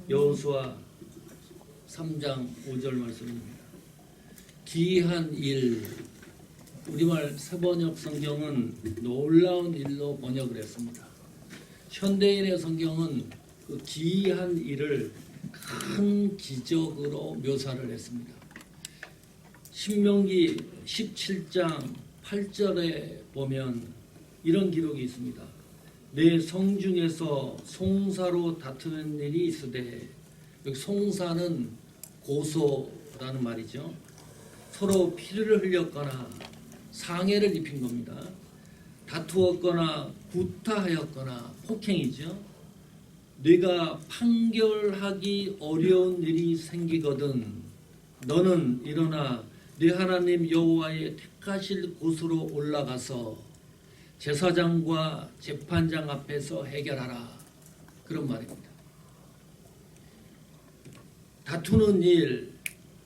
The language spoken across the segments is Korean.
여호수아 3장 5절 말씀입니다. 기이한 일, 우리말 새번역 성경은 놀라운 일로 번역을 했습니다. 현대인의 성경은 그 기이한 일을 큰 기적으로 묘사를 했습니다. 신명기 17장 8절에 보면 이런 기록이 있습니다. 내 성중에서 송사로 다투는 일이 있으되, 여기 송사는 고소라는 말이죠. 서로 피를 흘렸거나 상해를 입힌 겁니다. 다투었거나 구타하였거나 폭행이죠. 네가 판결하기 어려운 일이 생기거든 너는 일어나 네 하나님 여호와의 택하실 곳으로 올라가서 제사장과 재판장 앞에서 해결하라, 그런 말입니다. 다투는 일,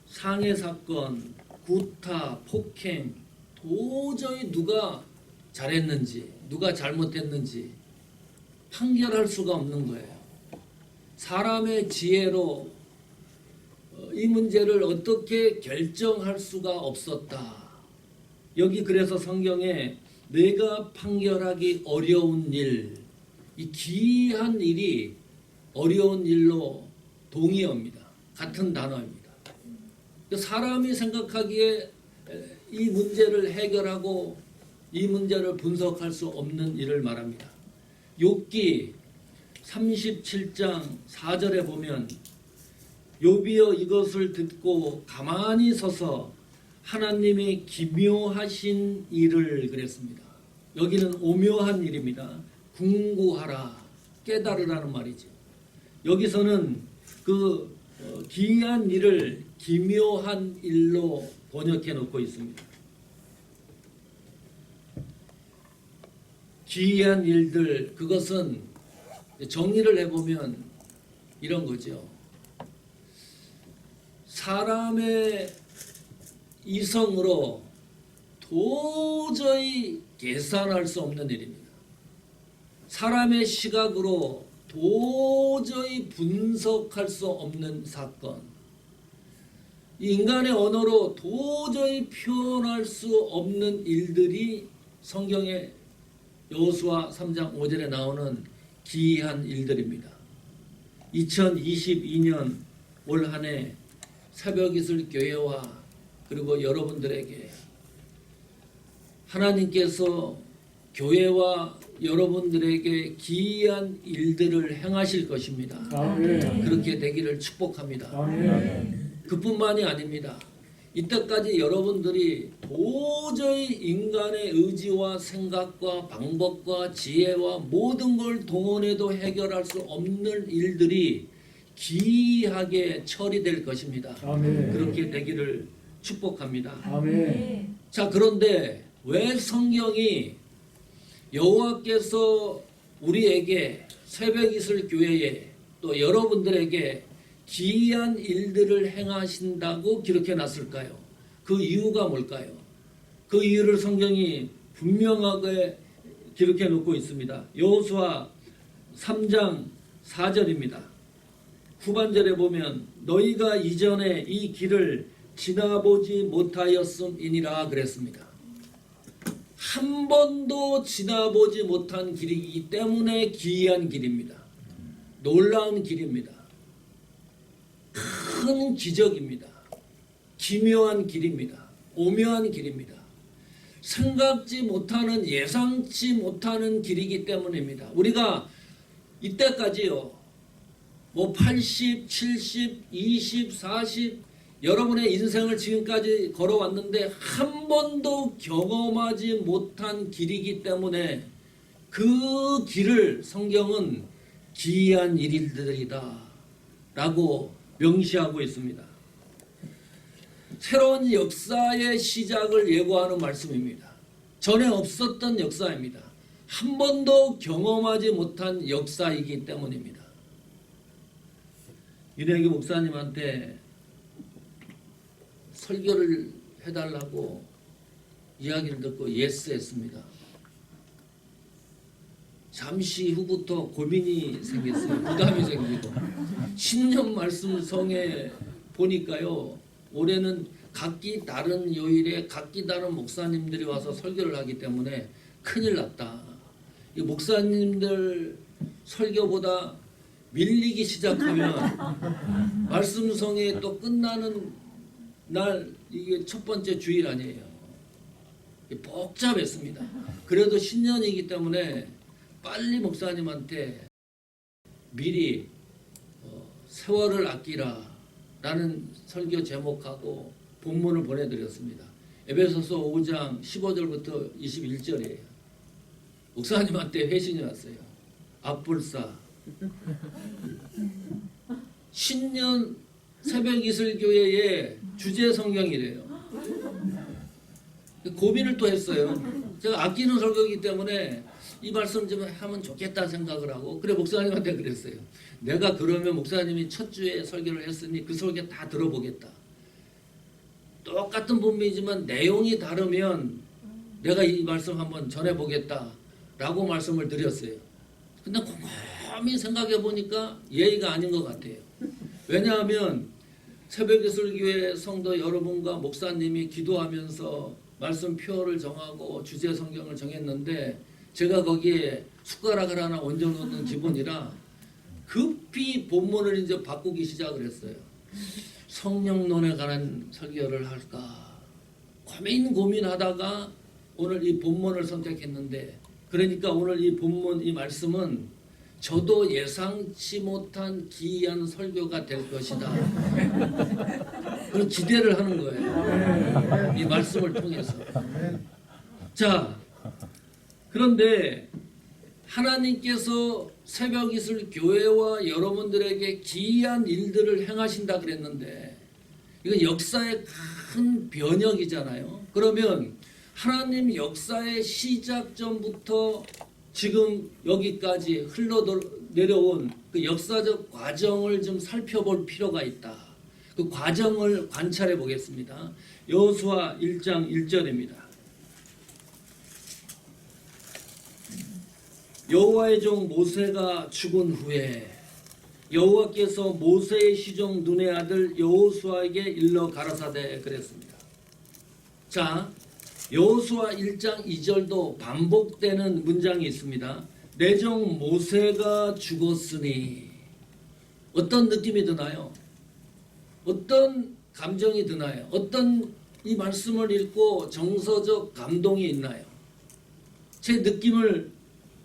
상해 사건, 구타, 폭행, 도저히 누가 잘했는지 누가 잘못했는지 판결할 수가 없는 거예요. 사람의 지혜로 이 문제를 어떻게 결정할 수가 없었다. 여기 그래서 성경에 내가 판결하기 어려운 일, 이 기이한 일이 어려운 일로 동의어입니다. 같은 단어입니다. 사람이 생각하기에 이 문제를 해결하고 이 문제를 분석할 수 없는 일을 말합니다. 욥기 37장 4절에 보면 욥이여 이것을 듣고 가만히 서서 하나님의 기묘하신 일을 그랬습니다. 여기는 오묘한 일입니다. 궁구하라, 깨달으라는 말이죠. 여기서는 그 기이한 일을 기묘한 일로 번역해 놓고 있습니다. 기이한 일들, 그것은 정리를 해보면 이런 거죠. 사람의 이성으로 도저히 계산할 수 없는 일입니다. 사람의 시각으로 도저히 분석할 수 없는 사건, 인간의 언어로 도저히 표현할 수 없는 일들이 성경의 여호수아 3장 5절에 나오는 기이한 일들입니다. 2022년 올 한 해 새벽이슬 교회와 그리고 여러분들에게 하나님께서 교회와 여러분들에게 기이한 일들을 행하실 것입니다. 아멘. 그렇게 되기를 축복합니다. 아멘. 그뿐만이 아닙니다. 이때까지 여러분들이 도저히 인간의 의지와 생각과 방법과 지혜와 모든 걸 동원해도 해결할 수 없는 일들이 기이하게 처리될 것입니다. 아멘. 그렇게 되기를 축복합니다. 아멘. 자, 그런데 왜 성경이 여호와께서 우리에게 새벽이슬 교회에 또 여러분들에게 기이한 일들을 행하신다고 기록해 놨을까요? 그 이유가 뭘까요? 그 이유를 성경이 분명하게 기록해 놓고 있습니다. 여호수아 3장 4절입니다. 후반절에 보면 너희가 이전에 이 길을 지나보지 못하였음이니라 그랬습니다. 한 번도 지나보지 못한 길이기 때문에 기이한 길입니다. 놀라운 길입니다. 큰 기적입니다. 기묘한 길입니다. 오묘한 길입니다. 생각지 못하는, 예상치 못하는 길이기 때문입니다. 우리가 이때까지요, 80, 70, 20, 40 여러분의 인생을 지금까지 걸어왔는데 한 번도 경험하지 못한 길이기 때문에 그 길을 성경은 기이한 일들이다 라고 명시하고 있습니다. 새로운 역사의 시작을 예고하는 말씀입니다. 전에 없었던 역사입니다. 한 번도 경험하지 못한 역사이기 때문입니다. 윤혜기 목사님한테 설교를 해달라고 이야기를 듣고 예스 했습니다. 잠시 후부터 고민이 생겼어요. 부담이 생기고. 신년 말씀성에 보니까요. 올해는 각기 다른 요일에 각기 다른 목사님들이 와서 설교를 하기 때문에 큰일 났다. 이 목사님들 설교보다 밀리기 시작하면 말씀성에 또 끝나는 날 이게 첫 번째 주일 아니에요. 복잡했습니다. 그래도 신년이기 때문에 빨리 목사님한테 미리 세월을 아끼라 라는 설교 제목하고 본문을 보내드렸습니다. 에베소서 5장 15절부터 21절이에요. 목사님한테 회신이 왔어요. 앞불사 신년 새벽 이슬교회의 주제 성경이래요. 고민을 또 했어요. 제가 아끼는 설교이기 때문에 이 말씀 좀 하면 좋겠다 생각을 하고, 그래 목사님한테 그랬어요. 내가 그러면 목사님이 첫 주에 설교를 했으니 그 설교 다 들어보겠다. 똑같은 본문이지만 내용이 다르면 내가 이 말씀 한번 전해보겠다 라고 말씀을 드렸어요. 근데 곰곰이 생각해 보니까 예의가 아닌 것 같아요. 왜냐하면 새벽예술교회 성도 여러분과 목사님이 기도하면서 말씀 표를 정하고 주제 성경을 정했는데 제가 거기에 숟가락을 하나 얹어놓는 기분이라 급히 본문을 이제 바꾸기 시작을 했어요. 성령론에 관한 설교를 할까 고민하다가 오늘 이 본문을 선택했는데, 그러니까 오늘 이 본문 이 말씀은 저도 예상치 못한 기이한 설교가 될 것이다. 그런 기대를 하는 거예요. 이 말씀을 통해서. 자, 그런데 하나님께서 새벽이슬 교회와 여러분들에게 기이한 일들을 행하신다 그랬는데 이건 역사의 큰 변혁이잖아요. 그러면 하나님 역사의 시작전부터 지금 여기까지 흘러내려온 그 역사적 과정을 좀 살펴볼 필요가 있다. 그 과정을 관찰해 보겠습니다. 여호수아 1장 1절입니다. 여호와의 종 모세가 죽은 후에 여호와께서 모세의 시종 눈의 아들 여호수아에게 일러 가라사대 그랬습니다. 자, 여호수아 1장 2절도 반복되는 문장이 있습니다. 내 종 모세가 죽었으니. 어떤 느낌이 드나요? 어떤 감정이 드나요? 어떤 이 말씀을 읽고 정서적 감동이 있나요? 제 느낌을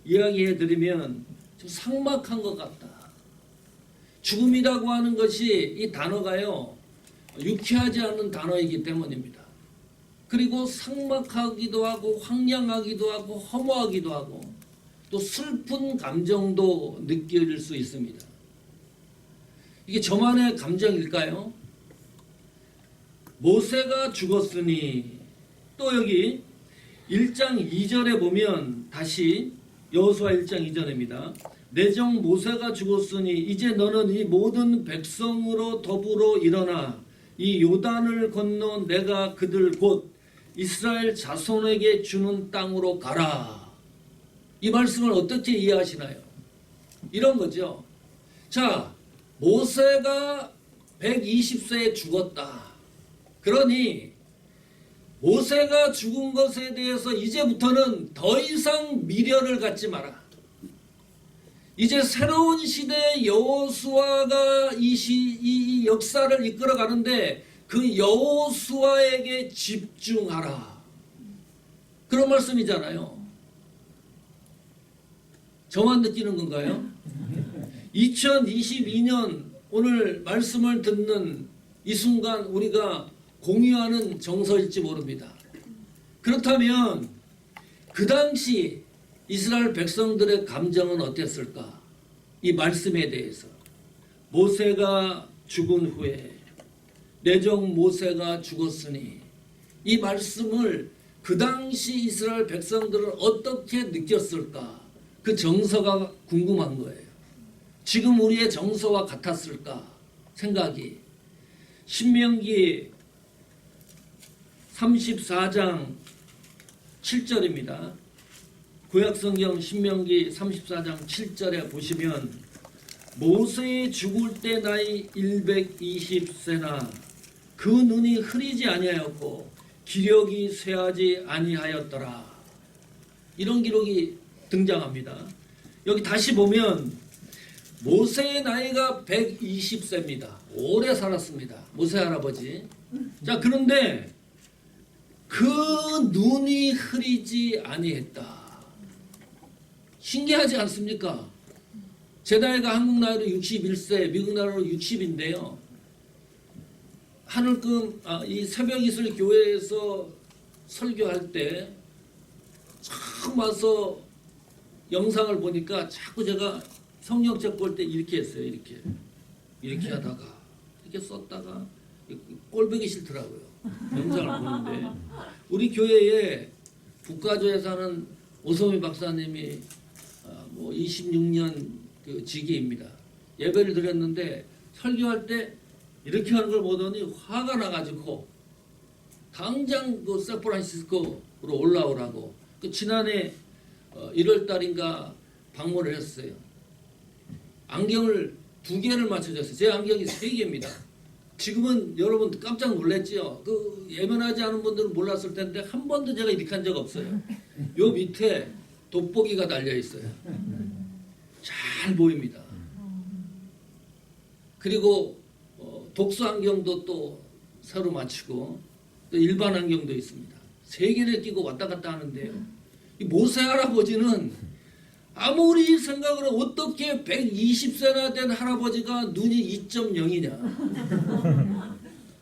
이야기해 드리면 좀 삭막한 것 같다. 죽음이라고 하는 것이 이 단어가요, 유쾌하지 않은 단어이기 때문입니다. 그리고 삭막하기도 하고 황량하기도 하고 허무하기도 하고 또 슬픈 감정도 느낄 수 있습니다. 이게 저만의 감정일까요? 모세가 죽었으니, 또 여기 1장 2절에 보면 다시 여호수아 1장 2절입니다. 내 종 모세가 죽었으니 이제 너는 이 모든 백성으로 더불어 일어나 이 요단을 건너 내가 그들 곧 이스라엘 자손에게 주는 땅으로 가라. 이 말씀을 어떻게 이해하시나요? 이런 거죠. 자, 모세가 120세에 죽었다. 그러니 모세가 죽은 것에 대해서 이제부터는 더 이상 미련을 갖지 마라. 이제 새로운 시대의 여호수아가 이 역사를 이끌어 가는데 그 여호수아에게 집중하라. 그런 말씀이잖아요. 저만 느끼는 건가요? 2022년 오늘 말씀을 듣는 이 순간 우리가 공유하는 정서일지 모릅니다. 그렇다면 그 당시 이스라엘 백성들의 감정은 어땠을까? 이 말씀에 대해서. 모세가 죽은 후에 내 종 모세가 죽었으니, 이 말씀을 그 당시 이스라엘 백성들은 어떻게 느꼈을까? 그 정서가 궁금한 거예요. 지금 우리의 정서와 같았을까? 생각이. 신명기 34장 7절입니다. 구약성경 신명기 34장 7절에 보시면 모세의 죽을 때 나이 120세나 그 눈이 흐리지 아니하였고 기력이 쇠하지 아니하였더라. 이런 기록이 등장합니다. 여기 다시 보면 모세의 나이가 120세입니다. 오래 살았습니다. 모세 할아버지. 자, 그런데 그 눈이 흐리지 아니했다. 신기하지 않습니까? 제 나이가 한국 나이로 61세, 미국 나이로 60인데요. 이 새벽이슬 교회에서 설교할 때 처음 와서 영상을 보니까 자꾸 제가 성경책 볼 때 이렇게 했어요. 이렇게 하다가 이렇게 썼다가 꼴보기 싫더라고요. 영상을 보는데 우리 교회에 북가주에 사는 오소미 박사님이 26년 그 직위입니다. 예배를 드렸는데 설교할 때 이렇게 하는 걸 보더니 화가 나가지고 당장 그 샌프란시스코로 올라오라고 그 지난해 1월 달인가 방문을 했어요. 안경을 2개를 맞춰줬어요. 제 안경이 3개입니다. 지금은 여러분 깜짝 놀랐죠. 그 예면하지 않은 분들은 몰랐을 텐데 한 번도 제가 이렇게 한 적 없어요. 요 밑에 돋보기가 달려 있어요. 잘 보입니다. 그리고 독서 안경도 또 새로 맞추고 또 일반 안경도 있습니다. 3개를 끼고 왔다 갔다 하는데요. 이 모세 할아버지는 아무리 생각을 어떻게 120세나 된 할아버지가 눈이 2.0이냐.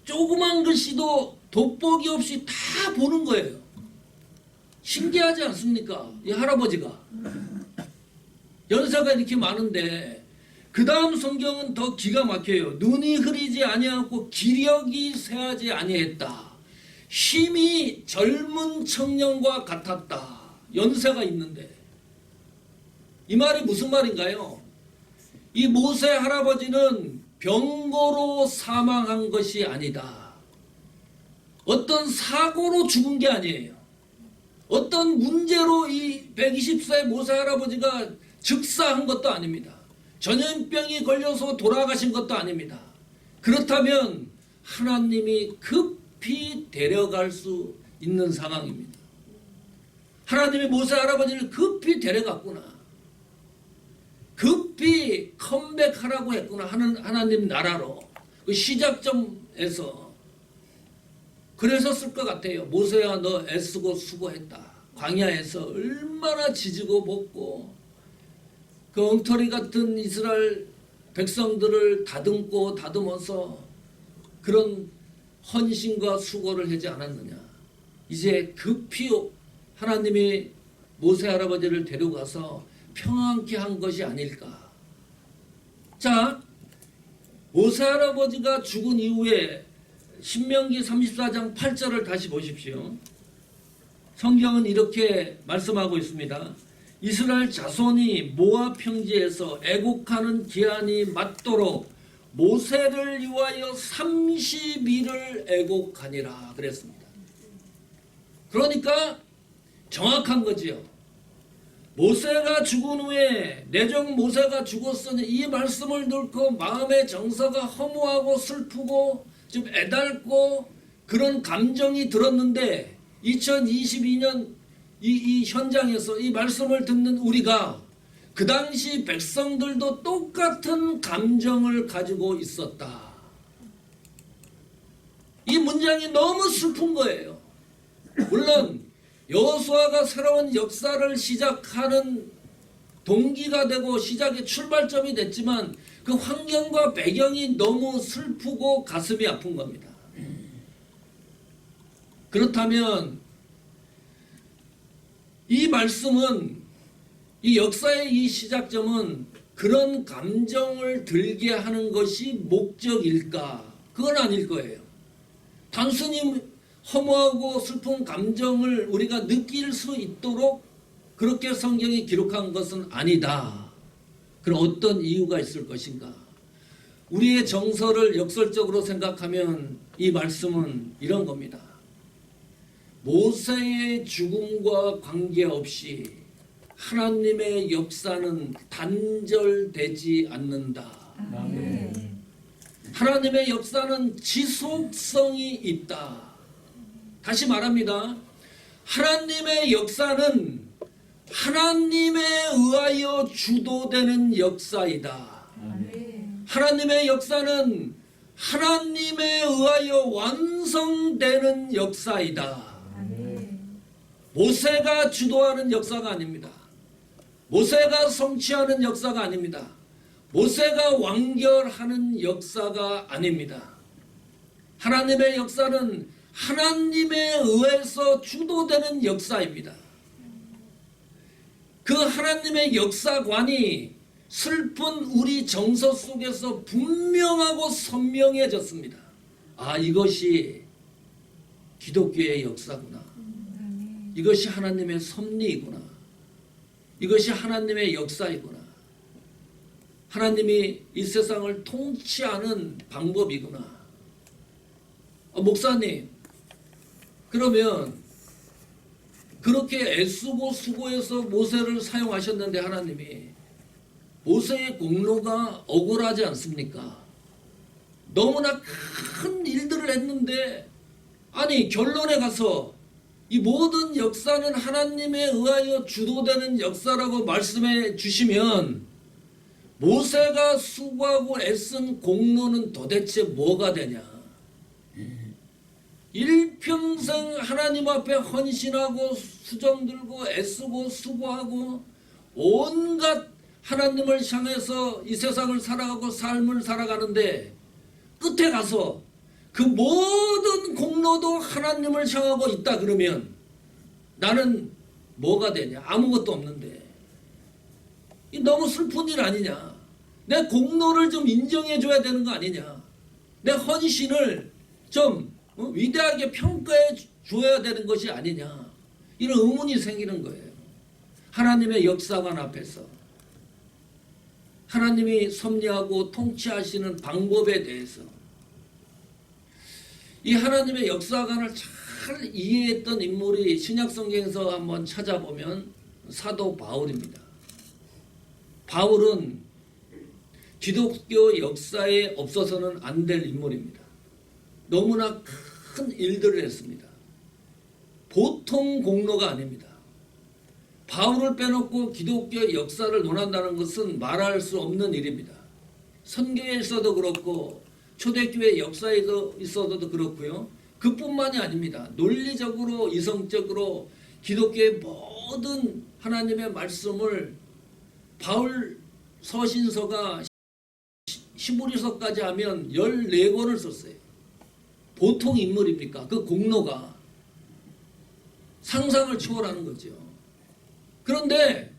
조그만 글씨도 돋보기 없이 다 보는 거예요. 신기하지 않습니까? 이 할아버지가. 연세가 이렇게 많은데 그 다음 성경은 더 기가 막혀요. 눈이 흐리지 아니하고 기력이 쇠하지 아니했다. 힘이 젊은 청년과 같았다. 연세가 있는데. 이 말이 무슨 말인가요? 이 모세 할아버지는 병고로 사망한 것이 아니다. 어떤 사고로 죽은 게 아니에요. 어떤 문제로 이 120세 모세 할아버지가 즉사한 것도 아닙니다. 전염병이 걸려서 돌아가신 것도 아닙니다. 그렇다면 하나님이 급히 데려갈 수 있는 상황입니다. 하나님이 모세 할아버지를 급히 데려갔구나. 급히 컴백하라고 했구나. 하나님 나라로. 그 시작점에서. 그래서 쓸 것 같아요. 모세야 너 애쓰고 수고했다. 광야에서 얼마나 지지고 볶고 그 엉터리 같은 이스라엘 백성들을 다듬고 다듬어서 그런 헌신과 수고를 하지 않았느냐. 이제 급히 하나님이 모세 할아버지를 데려가서 평안케 한 것이 아닐까. 자, 모세 할아버지가 죽은 이후에 신명기 34장 8절을 다시 보십시오. 성경은 이렇게 말씀하고 있습니다. 이스라엘 자손이 모압 평지에서 애곡하는 기한이 맞도록 모세를 위하여 30일을 애곡하니라 그랬습니다. 그러니까 정확한 거지요. 모세가 죽은 후에 내종 모세가 죽었으니 이 말씀을 듣고 마음의 정서가 허무하고 슬프고 좀 애달고 그런 감정이 들었는데 2022년 이 현장에서 이 말씀을 듣는 우리가 그 당시 백성들도 똑같은 감정을 가지고 있었다. 이 문장이 너무 슬픈 거예요. 물론 여호수아가 새로운 역사를 시작하는 동기가 되고 시작의 출발점이 됐지만 그 환경과 배경이 너무 슬프고 가슴이 아픈 겁니다. 그렇다면 이 말씀은 이 역사의 이 시작점은 그런 감정을 들게 하는 것이 목적일까? 그건 아닐 거예요. 단순히 허무하고 슬픈 감정을 우리가 느낄 수 있도록 그렇게 성경이 기록한 것은 아니다. 그럼 어떤 이유가 있을 것인가? 우리의 정서를 역설적으로 생각하면 이 말씀은 이런 겁니다. 모세의 죽음과 관계없이 하나님의 역사는 단절되지 않는다. 아멘. 하나님의 역사는 지속성이 있다. 다시 말합니다. 하나님의 역사는 하나님에 의하여 주도되는 역사이다. 아멘. 하나님의 역사는 하나님에 의하여 완성되는 역사이다. 아멘. 모세가 주도하는 역사가 아닙니다. 모세가 성취하는 역사가 아닙니다. 모세가 완결하는 역사가 아닙니다. 하나님의 역사는 하나님에 의해서 주도되는 역사입니다. 그 하나님의 역사관이 슬픈 우리 정서 속에서 분명하고 선명해졌습니다. 아, 이것이 기독교의 역사구나. 이것이 하나님의 섭리이구나. 이것이 하나님의 역사이구나. 하나님이 이 세상을 통치하는 방법이구나. 목사님, 그러면 그렇게 애쓰고 수고해서 모세를 사용하셨는데 하나님이 모세의 공로가 억울하지 않습니까? 너무나 큰 일들을 했는데 아니 결론에 가서 이 모든 역사는 하나님에 의하여 주도되는 역사라고 말씀해 주시면 모세가 수고하고 애쓴 공로는 도대체 뭐가 되냐? 일평생 하나님 앞에 헌신하고 수정 들고 애쓰고 수고하고 온갖 하나님을 향해서 이 세상을 살아가고 삶을 살아가는데 끝에 가서 그 모든 공로도 하나님을 향하고 있다 그러면 나는 뭐가 되냐? 아무것도 없는데. 이 너무 슬픈 일 아니냐? 내 공로를 좀 인정해 줘야 되는 거 아니냐? 내 헌신을 좀 위대하게 평가해 줘야 되는 것이 아니냐? 이런 의문이 생기는 거예요. 하나님의 역사관 앞에서 하나님이 섭리하고 통치하시는 방법에 대해서 이 하나님의 역사관을 잘 이해했던 인물이 신약성경에서 한번 찾아보면 사도 바울입니다. 바울은 기독교 역사에 없어서는 안 될 인물입니다. 너무나 큰 일들을 했습니다. 보통 공로가 아닙니다. 바울을 빼놓고 기독교 역사를 논한다는 것은 말할 수 없는 일입니다. 선교에서도 그렇고 초대교회 역사에 있어도 그렇고요. 그뿐만이 아닙니다. 논리적으로 이성적으로 기독교의 모든 하나님의 말씀을 바울 서신서가 히브리서까지 하면 14권을 썼어요. 보통 인물입니까? 그 공로가 상상을 초월하는 거죠. 그런데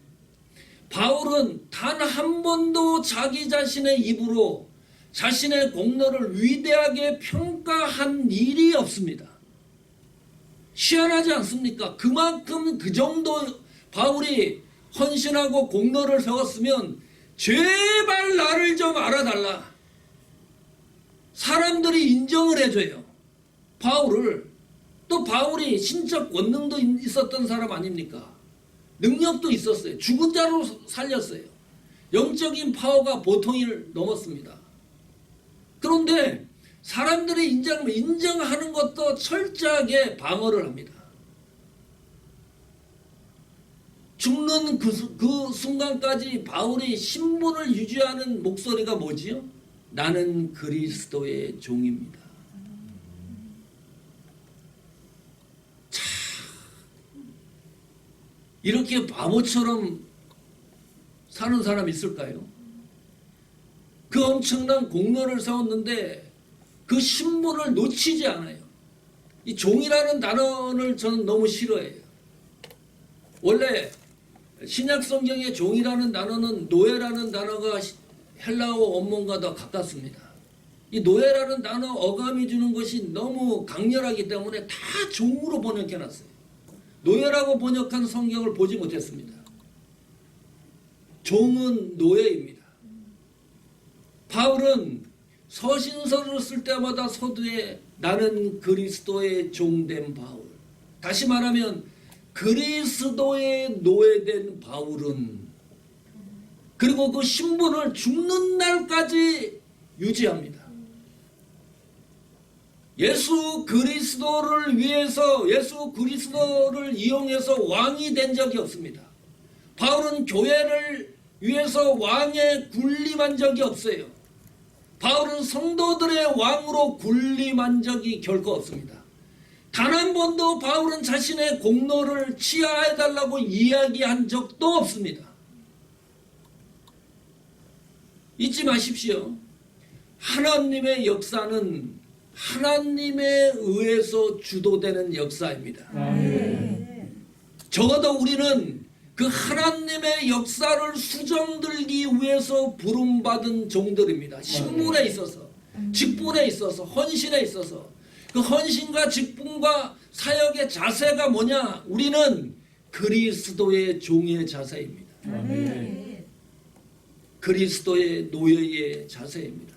바울은 단 한 번도 자기 자신의 입으로 자신의 공로를 위대하게 평가한 일이 없습니다. 희한하지 않습니까? 그만큼 그 정도 바울이 헌신하고 공로를 세웠으면 제발 나를 좀 알아달라. 사람들이 인정을 해줘요. 바울을. 또 바울이 신적 권능도 있었던 사람 아닙니까? 능력도 있었어요. 죽은 자로 살렸어요. 영적인 파워가 보통을 넘었습니다. 그런데 사람들이 인정하는 것도 철저하게 방어를 합니다. 죽는 그 순간까지 바울이 신분을 유지하는 목소리가 뭐지요? 나는 그리스도의 종입니다. 참, 이렇게 바보처럼 사는 사람 있을까요? 그 엄청난 공로를 세웠는데 그 신분을 놓치지 않아요. 이 종이라는 단어를 저는 너무 싫어해요. 원래 신약 성경의 종이라는 단어는 노예라는 단어가 헬라어 원문과 더 가깝습니다. 이 노예라는 단어 어감이 주는 것이 너무 강렬하기 때문에 다 종으로 번역해놨어요. 노예라고 번역한 성경을 보지 못했습니다. 종은 노예입니다. 바울은 서신서를 쓸 때마다 서두에 나는 그리스도의 종된 바울. 다시 말하면 그리스도의 노예된 바울은 그리고 그 신분을 죽는 날까지 유지합니다. 예수 그리스도를 위해서 예수 그리스도를 이용해서 왕이 된 적이 없습니다. 바울은 교회를 위해서 왕에 군림한 적이 없어요. 바울은 성도들의 왕으로 군림한 적이 결코 없습니다. 단 한 번도 바울은 자신의 공로를 치하해달라고 이야기한 적도 없습니다. 잊지 마십시오. 하나님의 역사는 하나님에 의해서 주도되는 역사입니다. 적어도 우리는 그 하나님의 역사를 수정들기 위해서 부름받은 종들입니다. 신분에 있어서, 직분에 있어서, 헌신에 있어서. 그 헌신과 직분과 사역의 자세가 뭐냐? 우리는 그리스도의 종의 자세입니다. 그리스도의 노예의 자세입니다.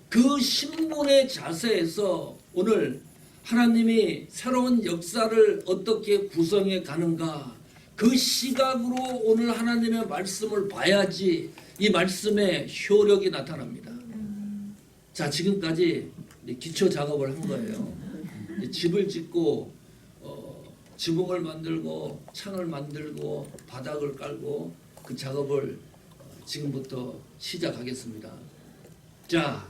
그 신분의 자세에서 오늘 하나님이 새로운 역사를 어떻게 구성해 가는가, 그 시각으로 오늘 하나님의 말씀을 봐야지 이 말씀의 효력이 나타납니다. 자, 지금까지 기초 작업을 한 거예요. 집을 짓고 지붕을 만들고 창을 만들고 바닥을 깔고 그 작업을 지금부터 시작하겠습니다. 자,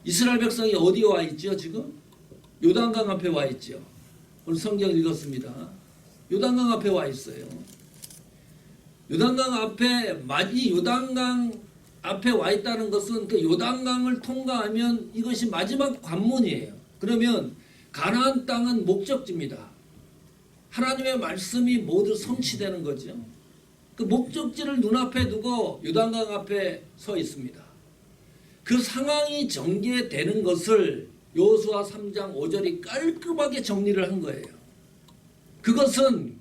이스라엘 백성이 어디에 와 있죠? 지금 요단강 앞에 와 있죠. 오늘 성경 읽었습니다. 요단강 앞에 와 있어요. 요단강 앞에, 이 요단강 앞에 와 있다는 것은 그 요단강을 통과하면 이것이 마지막 관문이에요. 그러면 가나안 땅은 목적지입니다. 하나님의 말씀이 모두 성취되는 거죠. 그 목적지를 눈앞에 두고 요단강 앞에 서 있습니다. 그 상황이 전개되는 것을 여호수아 3장 5절이 깔끔하게 정리를 한 거예요. 그것은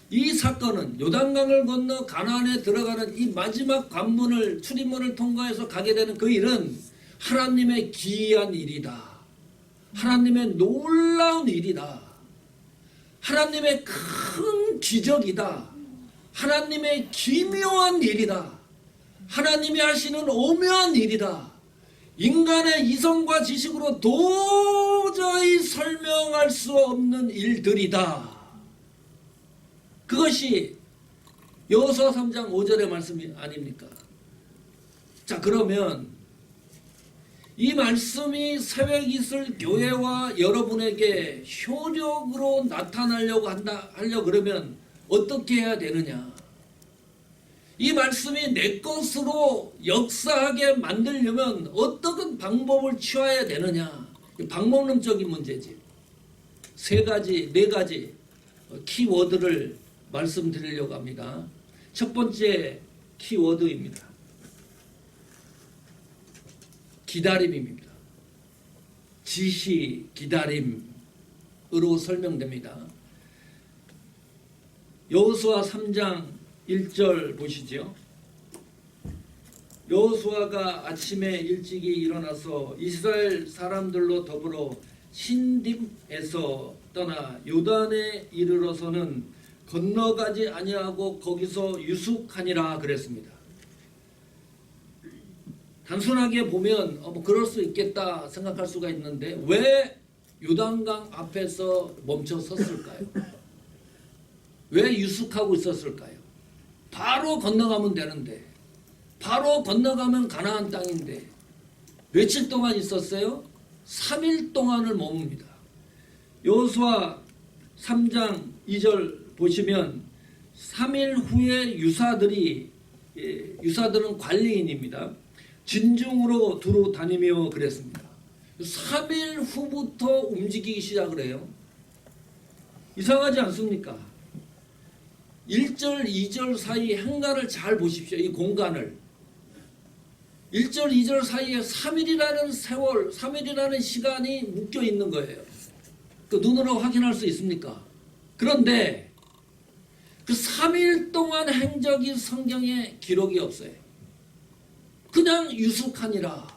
이 사건은 요단강을 건너 가나안에 들어가는 이 마지막 관문을 출입문을 통과해서 가게 되는 그 일은 하나님의 기이한 일이다. 하나님의 놀라운 일이다. 하나님의 큰 기적이다. 하나님의 기묘한 일이다. 하나님이 하시는 오묘한 일이다. 인간의 이성과 지식으로 도저히 설명할 수 없는 일들이다. 그것이 여호수아 3장 5절의 말씀이 아닙니까? 자, 그러면 이 말씀이 새벽이슬 교회와 여러분에게 효력으로 나타나려고 하려 그러면 어떻게 해야 되느냐? 이 말씀이 내 것으로 역사하게 만들려면 어떤 방법을 취해야 되느냐? 방법론적인 문제지. 네 가지 키워드를 말씀드리려고 합니다. 첫 번째 키워드입니다. 기다림입니다. 지시 기다림으로 설명됩니다. 여호수아 3장 1절 보시죠. 여호수아가 아침에 일찍이 일어나서 이스라엘 사람들로 더불어 신딤에서 떠나 요단에 이르러서는 건너가지 아니하고 거기서 유숙하니라 그랬습니다. 단순하게 보면 뭐 그럴 수 있겠다 생각할 수가 있는데 왜 요단강 앞에서 멈춰 섰을까요? 왜 유숙하고 있었을까요? 바로 건너가면 되는데, 바로 건너가면 가나안 땅인데 며칠 동안 있었어요? 3일 동안을 머뭅니다. 여호수아 3장 2절 보시면 3일 후에 유사들은 관리인입니다. 진중으로 두루 다니며 그랬습니다. 3일 후부터 움직이기 시작을 해요. 이상하지 않습니까? 1절, 2절 사이 행간을 잘 보십시오. 이 공간을. 1절, 2절 사이에 3일이라는 세월, 3일이라는 시간이 묶여 있는 거예요. 그 눈으로 확인할 수 있습니까? 그런데 그 3일 동안 행적이 성경에 기록이 없어요. 그냥 유숙하니라.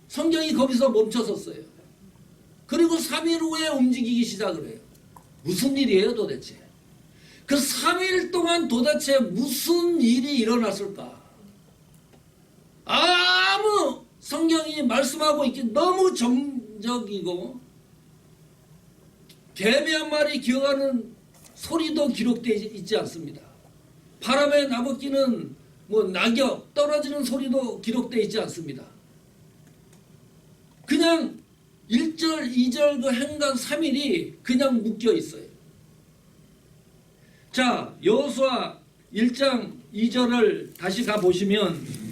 성경이 거기서 멈춰섰어요. 그리고 3일 후에 움직이기 시작을 해요. 무슨 일이에요 도대체? 그 3일 동안 도대체 무슨 일이 일어났을까? 아무 성경이 말씀하고 있기 너무 정적이고 개미 한 마리 기어가는 소리도 기록되어 있지 않습니다. 바람에 나부끼는 낙엽 떨어지는 소리도 기록되어 있지 않습니다. 그냥 1절, 2절 그 행간 3일이 그냥 묶여 있어요. 자, 여호수아 1장 2절을 다시 가보시면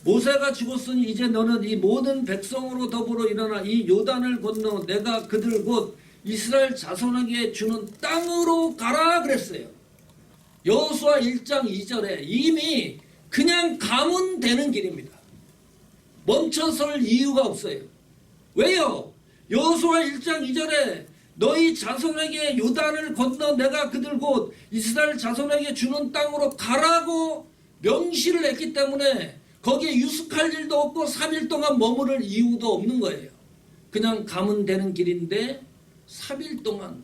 모세가 죽었으니 이제 너는 이 모든 백성으로 더불어 일어나 이 요단을 건너 내가 그들 곧 이스라엘 자손에게 주는 땅으로 가라 그랬어요. 여호수아 1장 2절에 이미 그냥 가면 되는 길입니다. 멈춰설 이유가 없어요. 왜요? 여호수아 1장 2절에 너희 자손에게 요단을 건너 내가 그들 곧 이스라엘 자손에게 주는 땅으로 가라고 명시를 했기 때문에 거기에 유숙할 일도 없고 3일 동안 머무를 이유도 없는 거예요. 그냥 가면 되는 길인데 3일 동안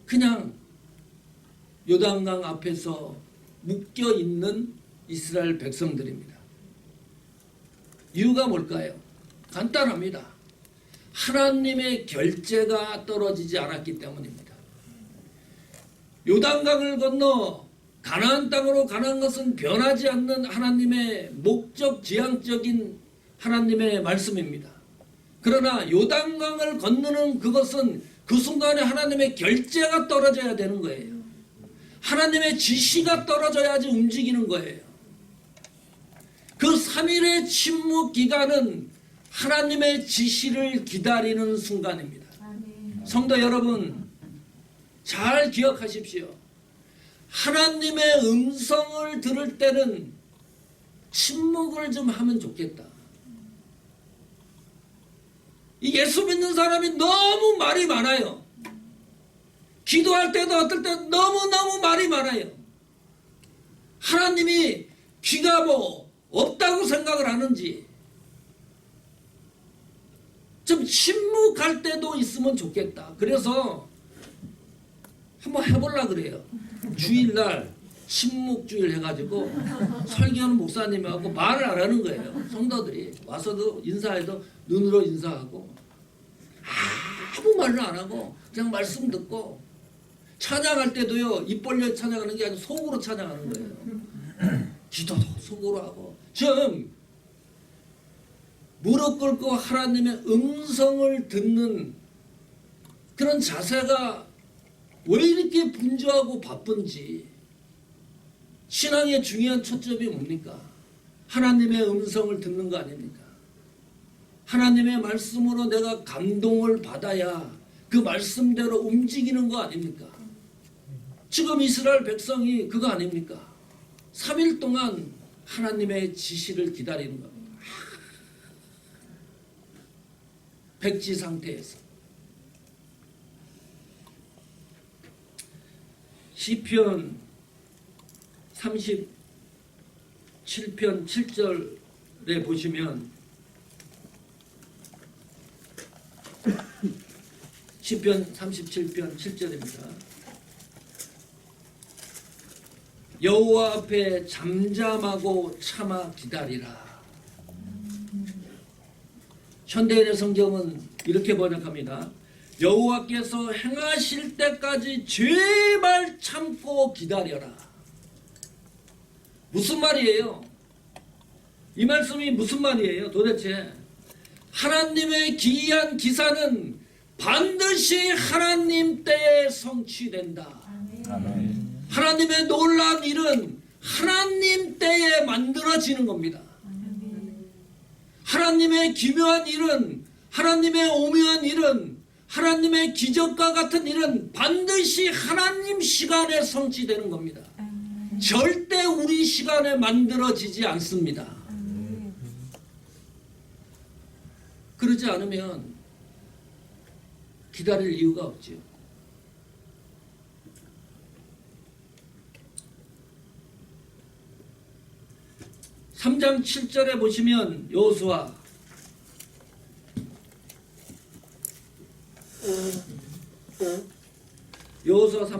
그냥 요단강 앞에서 묶여있는 이스라엘 백성들입니다. 이유가 뭘까요? 간단합니다. 하나님의 결재가 떨어지지 않았기 때문입니다. 요단강을 건너 가나안 땅으로 가는 것은 변하지 않는 하나님의 목적 지향적인 하나님의 말씀입니다. 그러나 요단강을 건너는 그것은 그 순간에 하나님의 결재가 떨어져야 되는 거예요. 하나님의 지시가 떨어져야지 움직이는 거예요. 그 3일의 침묵 기간은 하나님의 지시를 기다리는 순간입니다. 성도 여러분 잘 기억하십시오. 하나님의 음성을 들을 때는 침묵을 좀 하면 좋겠다. 이 예수 믿는 사람이 너무 말이 많아요. 기도할 때도 어떨 때 너무너무 말이 많아요. 하나님이 귀가 없다고 생각을 하는지 좀 침묵할 때도 있으면 좋겠다. 그래서 한번 해보려고 그래요. 주일날 침묵주일 해가지고 설교하는 목사님하고 말을 안 하는 거예요. 성도들이 와서도 인사해도 눈으로 인사하고 아무 말을 안 하고 그냥 말씀 듣고 찬양할 때도요 입 벌려 찬양하는 게 아니라 속으로 찬양하는 거예요. 기도도 속으로 하고 좀 무릎 꿇고 하나님의 음성을 듣는 그런 자세가 왜 이렇게 분주하고 바쁜지. 신앙의 중요한 초점이 뭡니까? 하나님의 음성을 듣는 거 아닙니까? 하나님의 말씀으로 내가 감동을 받아야 그 말씀대로 움직이는 거 아닙니까? 지금 이스라엘 백성이 그거 아닙니까? 3일 동안 하나님의 지시를 기다리는 겁니다. 백지 상태에서. 시편 37편 7절에 보시면 시편 37편 7절입니다. 여호와 앞에 잠잠하고 참아 기다리라. 현대인의 성경은 이렇게 번역합니다. 여호와께서 행하실 때까지 제발 참고 기다려라. 무슨 말이에요? 이 말씀이 무슨 말이에요? 도대체 하나님의 기이한 기사는 반드시 하나님 때에 성취된다. 아멘. 하나님의 놀라운 일은 하나님 때에 만들어지는 겁니다. 하나님의 기묘한 일은, 하나님의 오묘한 일은, 하나님의 기적과 같은 일은 반드시 하나님 시간에 성취되는 겁니다. 절대 우리 시간에 만들어지지 않습니다. 그러지 않으면 기다릴 이유가 없죠. (3장 7절에) 보시면 여호수아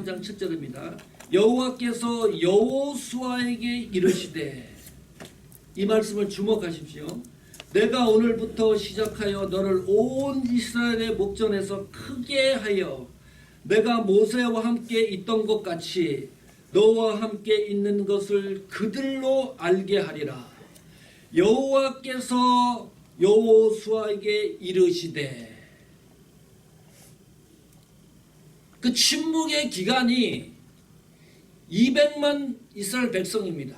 3장 7절입니다. 여호와께서 여호수아에게 이르시되, 이 말씀을 주목하십시오. 내가 오늘부터 시작하여 너를 온 이스라엘의 목전에서 크게 하여 내가 모세와 함께 있던 것 같이 너와 함께 있는 것을 그들로 알게 하리라. 여호와께서 여호수아에게 이르시되, 그 침묵의 기간이 200만 이스라엘 백성입니다.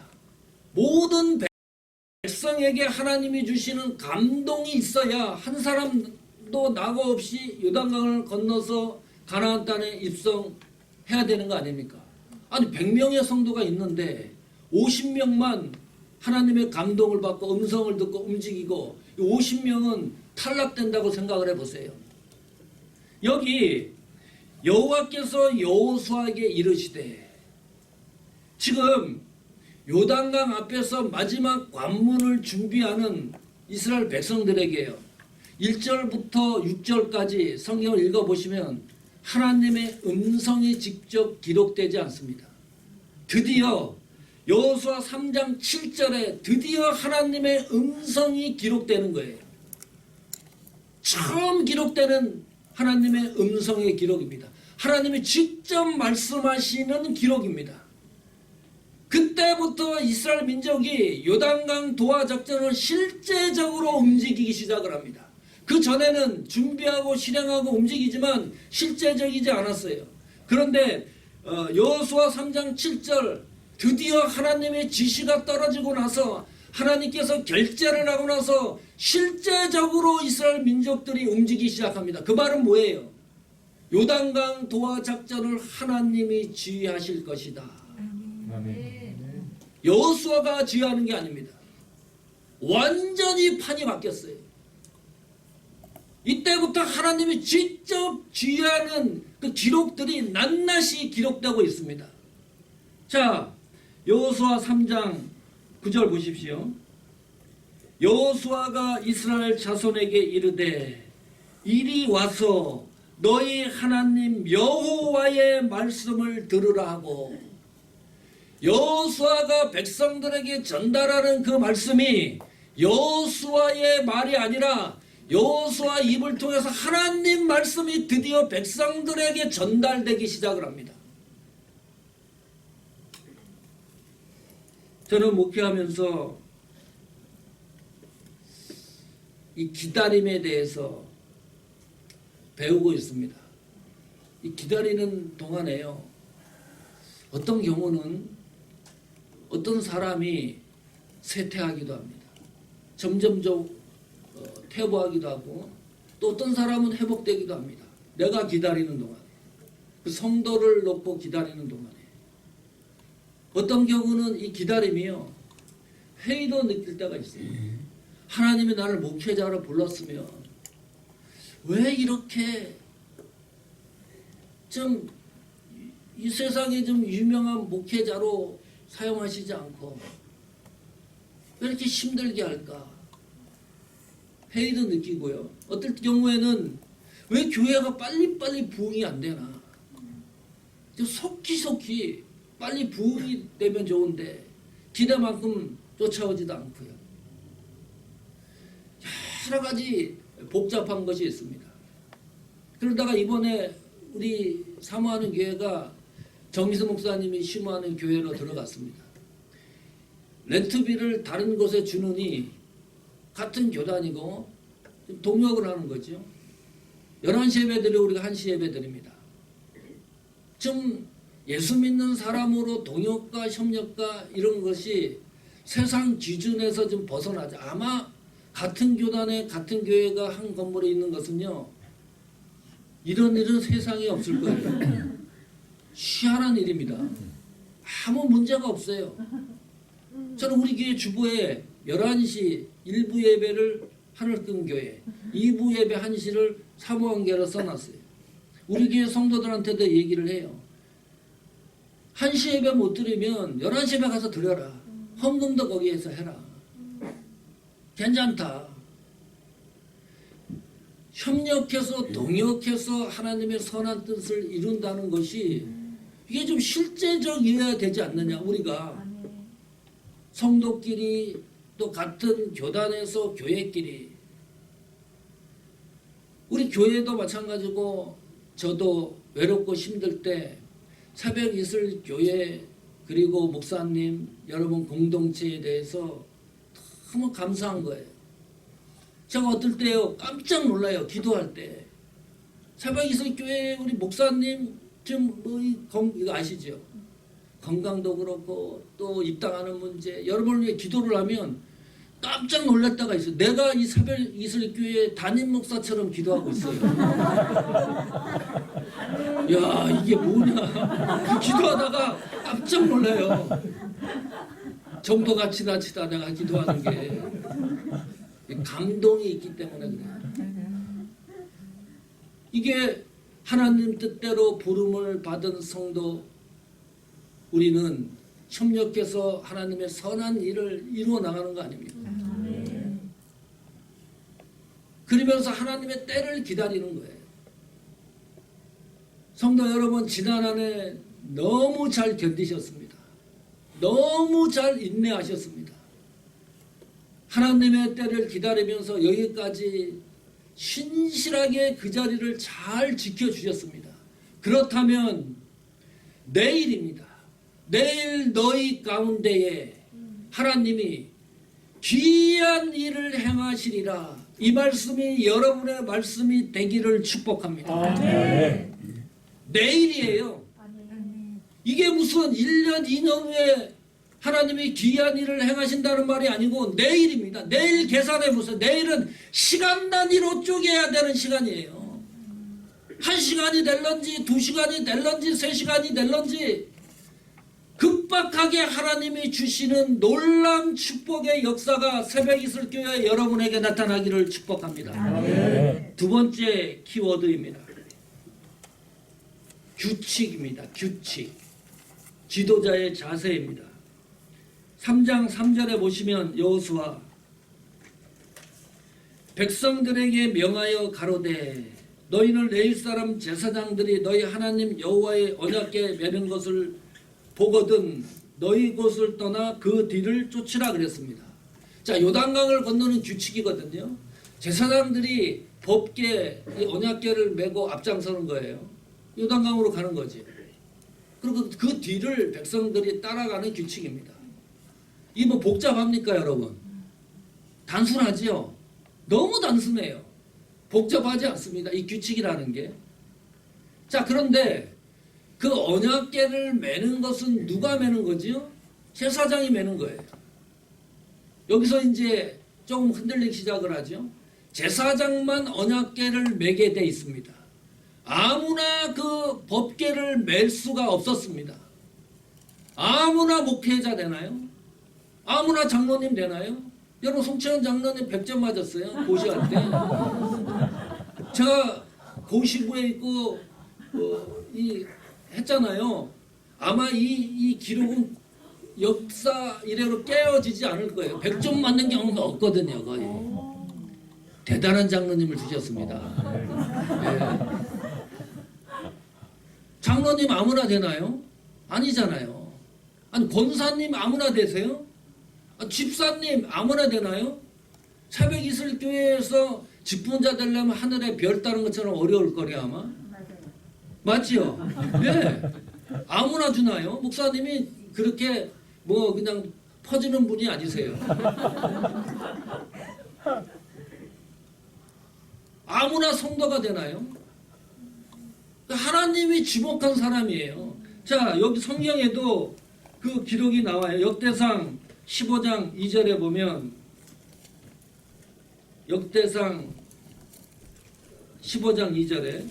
모든 백성에게 하나님이 주시는 감동이 있어야 한 사람도 낙오 없이 요단강을 건너서 가나안 땅에 입성해야 되는 거 아닙니까? 아니 100명의 성도가 있는데 50명만 하나님의 감동을 받고 음성을 듣고 움직이고 50명은 탈락된다고 생각을 해보세요. 여기 여호와께서 여호수아에게 이르시되, 지금 요단강 앞에서 마지막 관문을 준비하는 이스라엘 백성들에게요, 1절부터 6절까지 성경을 읽어보시면 하나님의 음성이 직접 기록되지 않습니다. 드디어 여호수아 3장 7절에 드디어 하나님의 음성이 기록되는 거예요. 처음 기록되는 하나님의 음성의 기록입니다. 하나님이 직접 말씀하시는 기록입니다. 그때부터 이스라엘 민족이 요단강 도하 작전을 실제적으로 움직이기 시작을 합니다. 그 전에는 준비하고 실행하고 움직이지만 실제적이지 않았어요. 그런데 여호수아 3장 7절, 드디어 하나님의 지시가 떨어지고 나서 하나님께서 결재를 하고 나서 실제적으로 이스라엘 민족들이 움직이기 시작합니다. 그 말은 뭐예요? 요단강 도하 작전을 하나님이 지휘하실 것이다. 아멘. 여호수아가 지휘하는 게 아닙니다. 완전히 판이 바뀌었어요. 이때부터 하나님이 직접 지휘하는 그 기록들이 낱낱이 기록되고 있습니다. 자, 여호수아 3장 9절 보십시오. 여호수아가 이스라엘 자손에게 이르되, 이리 와서 너희 하나님 여호와의 말씀을 들으라 하고, 여호수아가 백성들에게 전달하는 그 말씀이 여호수아의 말이 아니라 여호수아 입을 통해서 하나님 말씀이 드디어 백성들에게 전달되기 시작을 합니다. 저는 목회하면서 이 기다림에 대해서 배우고 있습니다. 이 기다리는 동안에요, 어떤 경우는 어떤 사람이 쇠퇴하기도 합니다. 점점점 퇴보하기도 하고, 또 어떤 사람은 회복되기도 합니다. 내가 기다리는 동안에, 그 성도를 놓고 기다리는 동안에. 어떤 경우는 이 기다림이요, 회의도 느낄 때가 있어요. 하나님이 나를 목회자로 불렀으면 왜 이렇게 좀 이 세상에 좀 유명한 목회자로 사용하시지 않고 왜 이렇게 힘들게 할까? 회의도 느끼고요. 어떨 경우에는 왜 교회가 빨리빨리 부흥이 안 되나? 좀 속히속히 빨리 부흥이 되면 좋은데 기대만큼 쫓아오지도 않고요. 여러 가지 복잡한 것이 있습니다. 그러다가 이번에 우리 사모하는 교회가 정미수 목사님이 심호하는 교회로 들어갔습니다. 렌트비를 다른 곳에 주느니 같은 교단이고 동역을 하는 거죠. 11시 예배들이 우리가 1시 예배드립니다. 좀 예수 믿는 사람으로 동역과 협력과 이런 것이 세상 기준에서 좀 벗어나죠. 아마 같은 교단에 같은 교회가 한 건물에 있는 것은요, 이런 일은 세상에 없을 거예요. 희한한 일입니다. 아무 문제가 없어요. 저는 우리 교회 주보에 11시 1부 예배를 하늘금교회, 2부 예배 1시를 사모관계로 써놨어요. 우리 교회 성도들한테도 얘기를 해요. 1시 예배 못 드리면 11시 예배 가서 드려라. 헌금도 거기에서 해라. 괜찮다. 협력해서 동역해서 하나님의 선한 뜻을 이룬다는 것이 이게 좀 실제적이어야 되지 않느냐. 우리가 성도끼리 또 같은 교단에서 교회끼리, 우리 교회도 마찬가지고 저도 외롭고 힘들 때 새벽 이슬 교회 그리고 목사님 여러분 공동체에 대해서 너무 감사한 거예요. 제가 어떨 때요 깜짝 놀라요. 기도할 때 새벽 이슬 교회 우리 목사님 좀 이거 아시죠? 건강도 그렇고 또 입당하는 문제 여러분을 위해 기도를 하면 깜짝 놀랐다가 있어요. 내가 이 새벽 이슬 교회 담임 목사처럼 기도하고 있어요. 야 이게 뭐냐? 기도하다가 깜짝 놀라요. 정도가 지나치다 내가 기도하는 게 감동이 있기 때문에 그래요. 이게 하나님 뜻대로 부름을 받은 성도, 우리는 협력해서 하나님의 선한 일을 이루어 나가는 거 아닙니까? 그러면서 하나님의 때를 기다리는 거예요. 성도 여러분, 지난 한 해 너무 잘 견디셨습니다. 너무 잘 인내하셨습니다. 하나님의 때를 기다리면서 여기까지 신실하게 그 자리를 잘 지켜주셨습니다. 그렇다면 내일입니다. 내일 너희 가운데에 하나님이 귀한 일을 행하시리라. 이 말씀이 여러분의 말씀이 되기를 축복합니다. 아멘. 내일이에요. 이게 무슨 1년 2년 후에 하나님이 귀한 일을 행하신다는 말이 아니고 내일입니다. 내일 계산해 보세요. 내일은 시간 단위로 쪼개야 되는 시간이에요. 1시간이 될런지 2시간이 될런지 3시간이 될런지 급박하게 하나님이 주시는 놀라운 축복의 역사가 새벽 이슬교회 여러분에게 나타나기를 축복합니다. 아멘. 두 번째 키워드입니다. 규칙입니다. 규칙. 지도자의 자세입니다. 3장 3절에 보시면 여호수아 백성들에게 명하여 가로되 너희는 레위 사람 제사장들이 너희 하나님 여호와의 언약궤 매는 것을 보거든 너희 곳을 떠나 그 뒤를 쫓으라 그랬습니다. 자, 요단강을 건너는 규칙이거든요. 제사장들이 법궤 이 언약궤를 메고 앞장서는 거예요. 요단강으로 가는 거지. 그리고 그 뒤를 백성들이 따라가는 규칙입니다. 이 뭐 복잡합니까, 여러분? 단순하지요? 너무 단순해요. 복잡하지 않습니다. 이 규칙이라는 게. 자, 그런데 그 언약궤를 매는 것은 누가 매는 거지요? 제사장이 매는 거예요. 여기서 이제 조금 흔들리기 시작을 하죠. 제사장만 언약궤를 매게 돼 있습니다. 아무나 그 법궤를 맬 수가 없었습니다. 아무나 목회자 되나요? 아무나 장로님 되나요? 여러분 송채원 장로님 100점 맞았어요. 고시할 때. 제가 고시부에 있고 했잖아요. 아마 이 기록은 역사 이래로 깨어지지 않을 거예요. 100점 맞는 경우가 없거든요. 거의. 대단한 장로님을 주셨습니다. 네. 장로님 아무나 되나요? 아니잖아요. 아니 권사님 아무나 되세요? 집사님 아무나 되나요? 새벽 이슬교회에서 직분자 되려면 하늘에 별 따는 것처럼 어려울 거래요 아마. 맞지요? 네. 아무나 주나요? 목사님이 그렇게 뭐 그냥 퍼지는 분이 아니세요. 아무나 성도가 되나요? 하나님이 지목한 사람이에요. 자, 여기 성경에도 그 기록이 나와요. 역대상 15장 2절에 보면 역대상 15장 2절에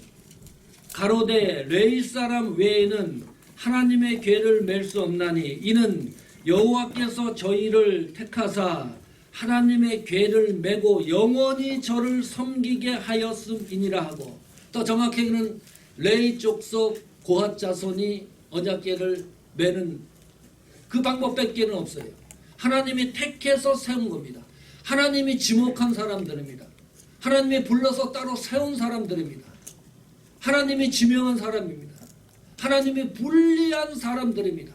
가로되 레위 사람 외에는 하나님의 궤를 맬 수 없나니 이는 여호와께서 저희를 택하사 하나님의 궤를 메고 영원히 저를 섬기게 하였음이니라 하고, 또 정확하게는 레위 족속 고핫 자손이 언약궤를 메는 그 방법밖에는 없어요. 하나님이 택해서 세운 겁니다. 하나님이 지목한 사람들입니다. 하나님이 불러서 따로 세운 사람들입니다. 하나님이 지명한 사람입니다. 하나님이 불리한 사람들입니다.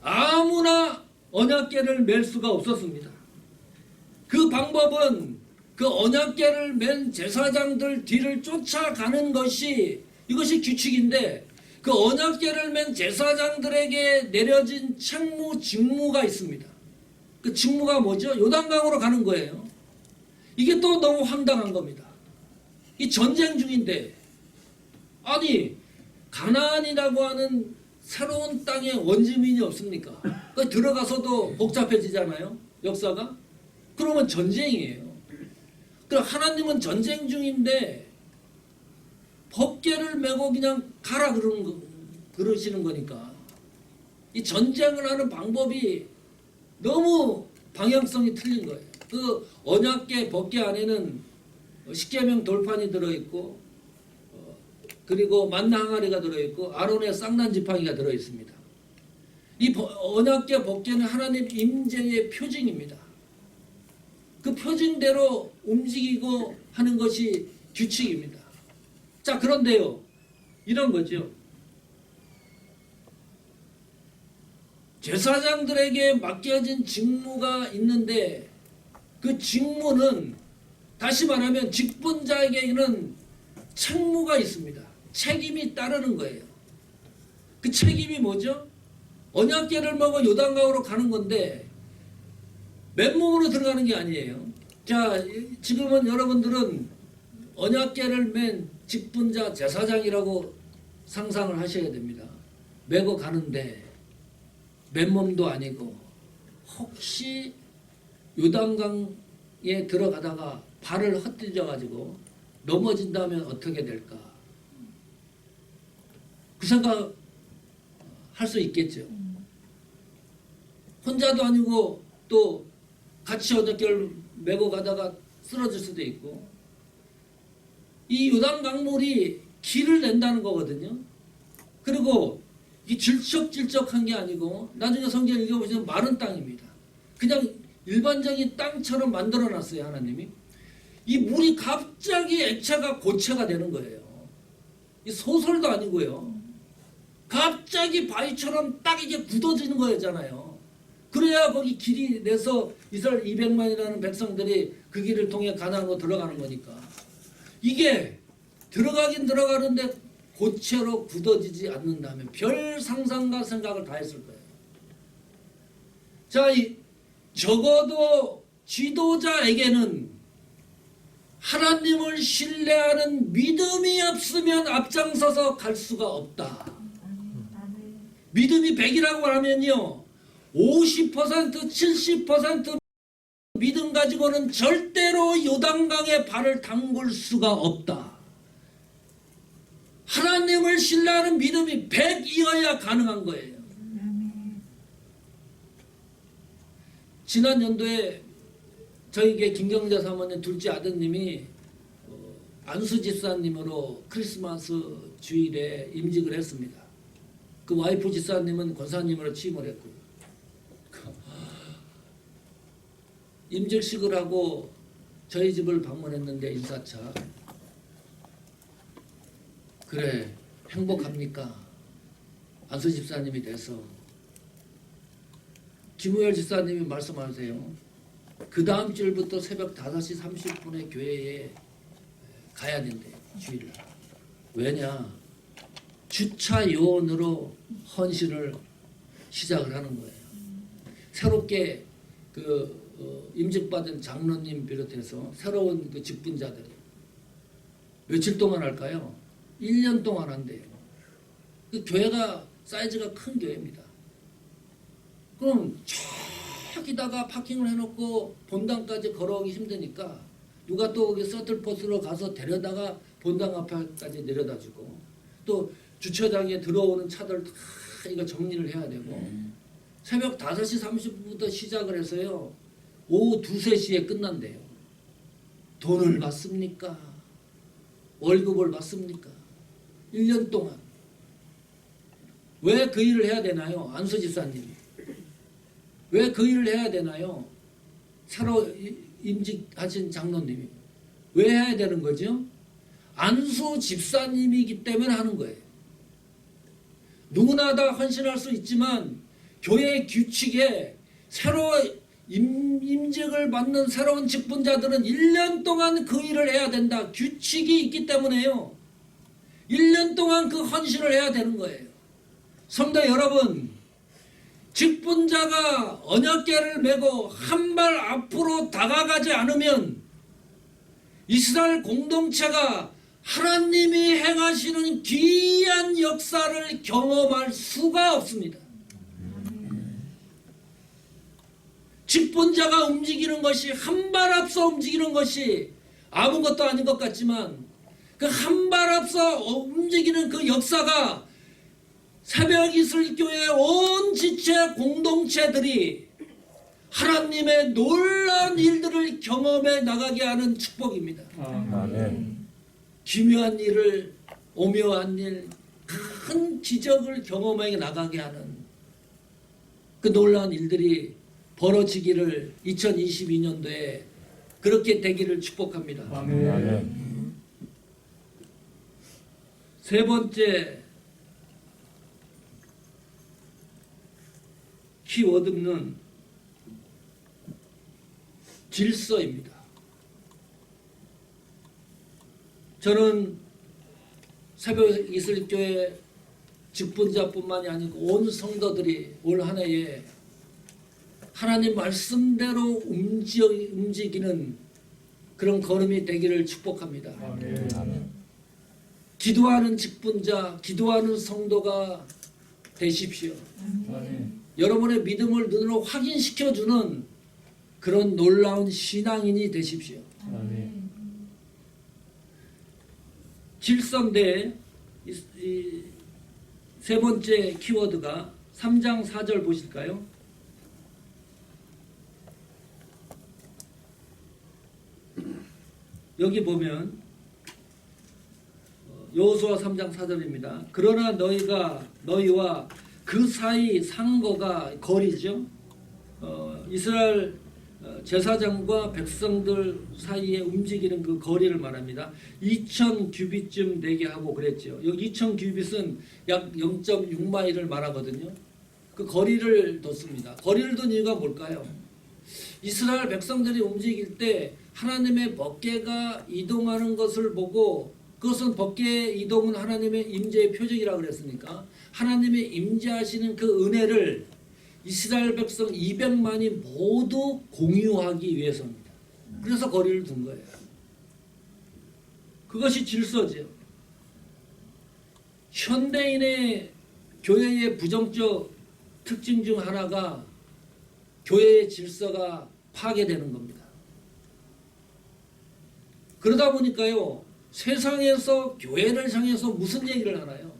아무나 언약궤를 맬 수가 없었습니다. 그 방법은 그 언약궤를 맨 제사장들 뒤를 쫓아가는 것이 이것이 규칙인데 그 언약궤를 맨 제사장들에게 내려진 책무, 직무가 있습니다. 그 직무가 뭐죠? 요단강으로 가는 거예요. 이게 또 너무 황당한 겁니다. 이 전쟁 중인데 아니 가나안이라고 하는 새로운 땅에 원주민이 없습니까? 그 들어가서도 복잡해지잖아요. 역사가. 그러면 전쟁이에요. 그럼 하나님은 전쟁 중인데 법궤를 메고 그냥 가라 그러시는 거니까 이 전쟁을 하는 방법이 너무 방향성이 틀린 거예요. 그 언약궤 법궤 안에는 십계명 돌판이 들어있고 그리고 만나 항아리가 들어있고 아론의 쌍난 지팡이가 들어있습니다. 이 언약궤 법궤는 하나님 임재의 표징입니다. 그 표징대로 움직이고 하는 것이 규칙입니다. 자, 그런데요, 이런 거죠. 제사장들에게 맡겨진 직무가 있는데 그 직무는 다시 말하면 직분자에게는 책무가 있습니다. 책임이 따르는 거예요. 그 책임이 뭐죠? 언약궤를 먹어 요단강으로 가는 건데 맨몸으로 들어가는 게 아니에요. 자, 지금은 여러분들은 언약궤를 맨 직분자 제사장이라고 상상을 하셔야 됩니다. 메고 가는데 맨몸도 아니고 혹시 요단강에 들어가다가 발을 헛디뎌 가지고 넘어진다면 어떻게 될까? 그 생각 할 수 있겠죠. 혼자도 아니고 또 같이 언약궤를 메고 가다가 쓰러질 수도 있고 이 요단강물이 길을 낸다는 거거든요. 그리고 이 질척질척한 게 아니고 나중에 성경 읽어보시면 마른 땅입니다. 그냥 일반적인 땅처럼 만들어놨어요. 하나님이. 이 물이 갑자기 액체가 고체가 되는 거예요. 이 소설도 아니고요. 갑자기 바위처럼 딱 이게 굳어지는 거잖아요. 그래야 거기 길이 내서 이스라엘 200만이라는 백성들이 그 길을 통해 가나안으로 들어가는 거니까. 이게 들어가긴 들어가는데 고체로 굳어지지 않는다면 별 상상과 생각을 다 했을 거예요. 자, 적어도 지도자에게는 하나님을 신뢰하는 믿음이 없으면 앞장서서 갈 수가 없다. 믿음이 100이라고 하면요 50% 70% 믿음 가지고는 절대로 요단강에 발을 담글 수가 없다. 하나님을 신뢰하는 믿음이 100이어야 가능한 거예요. 지난 연도에 저에게 김경자 사모님 둘째 아드님이 안수 집사님으로 크리스마스 주일에 임직을 했습니다. 그 와이프 집사님은 권사님으로 취임을 했고요. 임직식을 하고 저희 집을 방문했는데 인사차. 그래 행복합니까? 안수 집사님이 돼서. 김우열 집사님이 말씀하세요. 그 다음 주일부터 새벽 5시 30분에 교회에 가야 된대요. 주일날. 왜냐? 주차 요원으로 헌신을 시작을 하는 거예요. 새롭게 임직받은 장로님 비롯해서 새로운 그 직분자들 며칠 동안 할까요? 1년 동안 한대요. 그 교회가 사이즈가 큰 교회입니다. 그럼 저기다가 파킹을 해놓고 본당까지 걸어오기 힘드니까 누가 또 거기 서틀버스로 가서 데려다가 본당 앞까지 내려다주고 또 주차장에 들어오는 차들 다 이거 정리를 해야 되고 새벽 5시 30분부터 시작을 해서요 오후 2, 3시에 끝난대요. 돈을 받습니까? 월급을 받습니까? 1년 동안. 왜 그 일을 해야 되나요? 안수 집사님이. 왜 그 일을 해야 되나요? 새로 임직하신 장로님이. 왜 해야 되는 거죠? 안수 집사님이기 때문에 하는 거예요. 누구나 다 헌신할 수 있지만 교회 규칙에 새로 임직을 받는 새로운 직분자들은 1년 동안 그 일을 해야 된다. 규칙이 있기 때문에요. 1년 동안 그 헌신을 해야 되는 거예요. 성도 여러분, 직분자가 언약궤를 메고 한 발 앞으로 다가가지 않으면 이스라엘 공동체가 하나님이 행하시는 귀한 역사를 경험할 수가 없습니다. 직분자가 움직이는 것이 한 발 앞서 움직이는 것이 아무것도 아닌 것 같지만 그 한 발 앞서 움직이는 그 역사가 새벽 이슬교회 온 지체 공동체들이 하나님의 놀라운 일들을 경험해 나가게 하는 축복입니다. 아멘. 기묘한 일을 오묘한 일, 큰 기적을 경험해 나가게 하는 그 놀라운 일들이 벌어지기를 2022년도에 그렇게 되기를 축복합니다. 아멘. 세 번째 키워드는 질서입니다. 저는 새벽 이슬교회 직분자뿐만이 아니고 온 성도들이 올 한 해에 하나님 말씀대로 움직이는 그런 걸음이 되기를 축복합니다. 아멘. 기도하는 직분자, 기도하는 성도가 되십시오. 아멘. 여러분의 믿음을 눈으로 확인시켜주는 그런 놀라운 신앙인이 되십시오. 아멘. 질서인데 이 세 번째 키워드가 3장 4절 보실까요? 여기 보면 여호수아 3장 4절입니다. 그러나 너희와 그 사이 상거가 거리죠. 이스라엘 제사장과 백성들 사이에 움직이는 그 거리를 말합니다. 2000 규빗쯤 되게 하고 그랬죠. 여기 2000 규빗은 약 0.6마일을 말하거든요. 그 거리를 뒀습니다. 거리를 둔 이유가 뭘까요? 이스라엘 백성들이 움직일 때 하나님의 법궤가 이동하는 것을 보고 그것은 법궤 이동은 하나님의 임재의 표적이라고 그랬으니까 하나님의 임재하시는 그 은혜를 이스라엘 백성 200만이 모두 공유하기 위해서입니다. 그래서 거리를 둔 거예요. 그것이 질서죠. 현대인의 교회의 부정적 특징 중 하나가 교회의 질서가 파괴되는 겁니다. 그러다 보니까요, 세상에서 교회를 향해서 무슨 얘기를 하나요?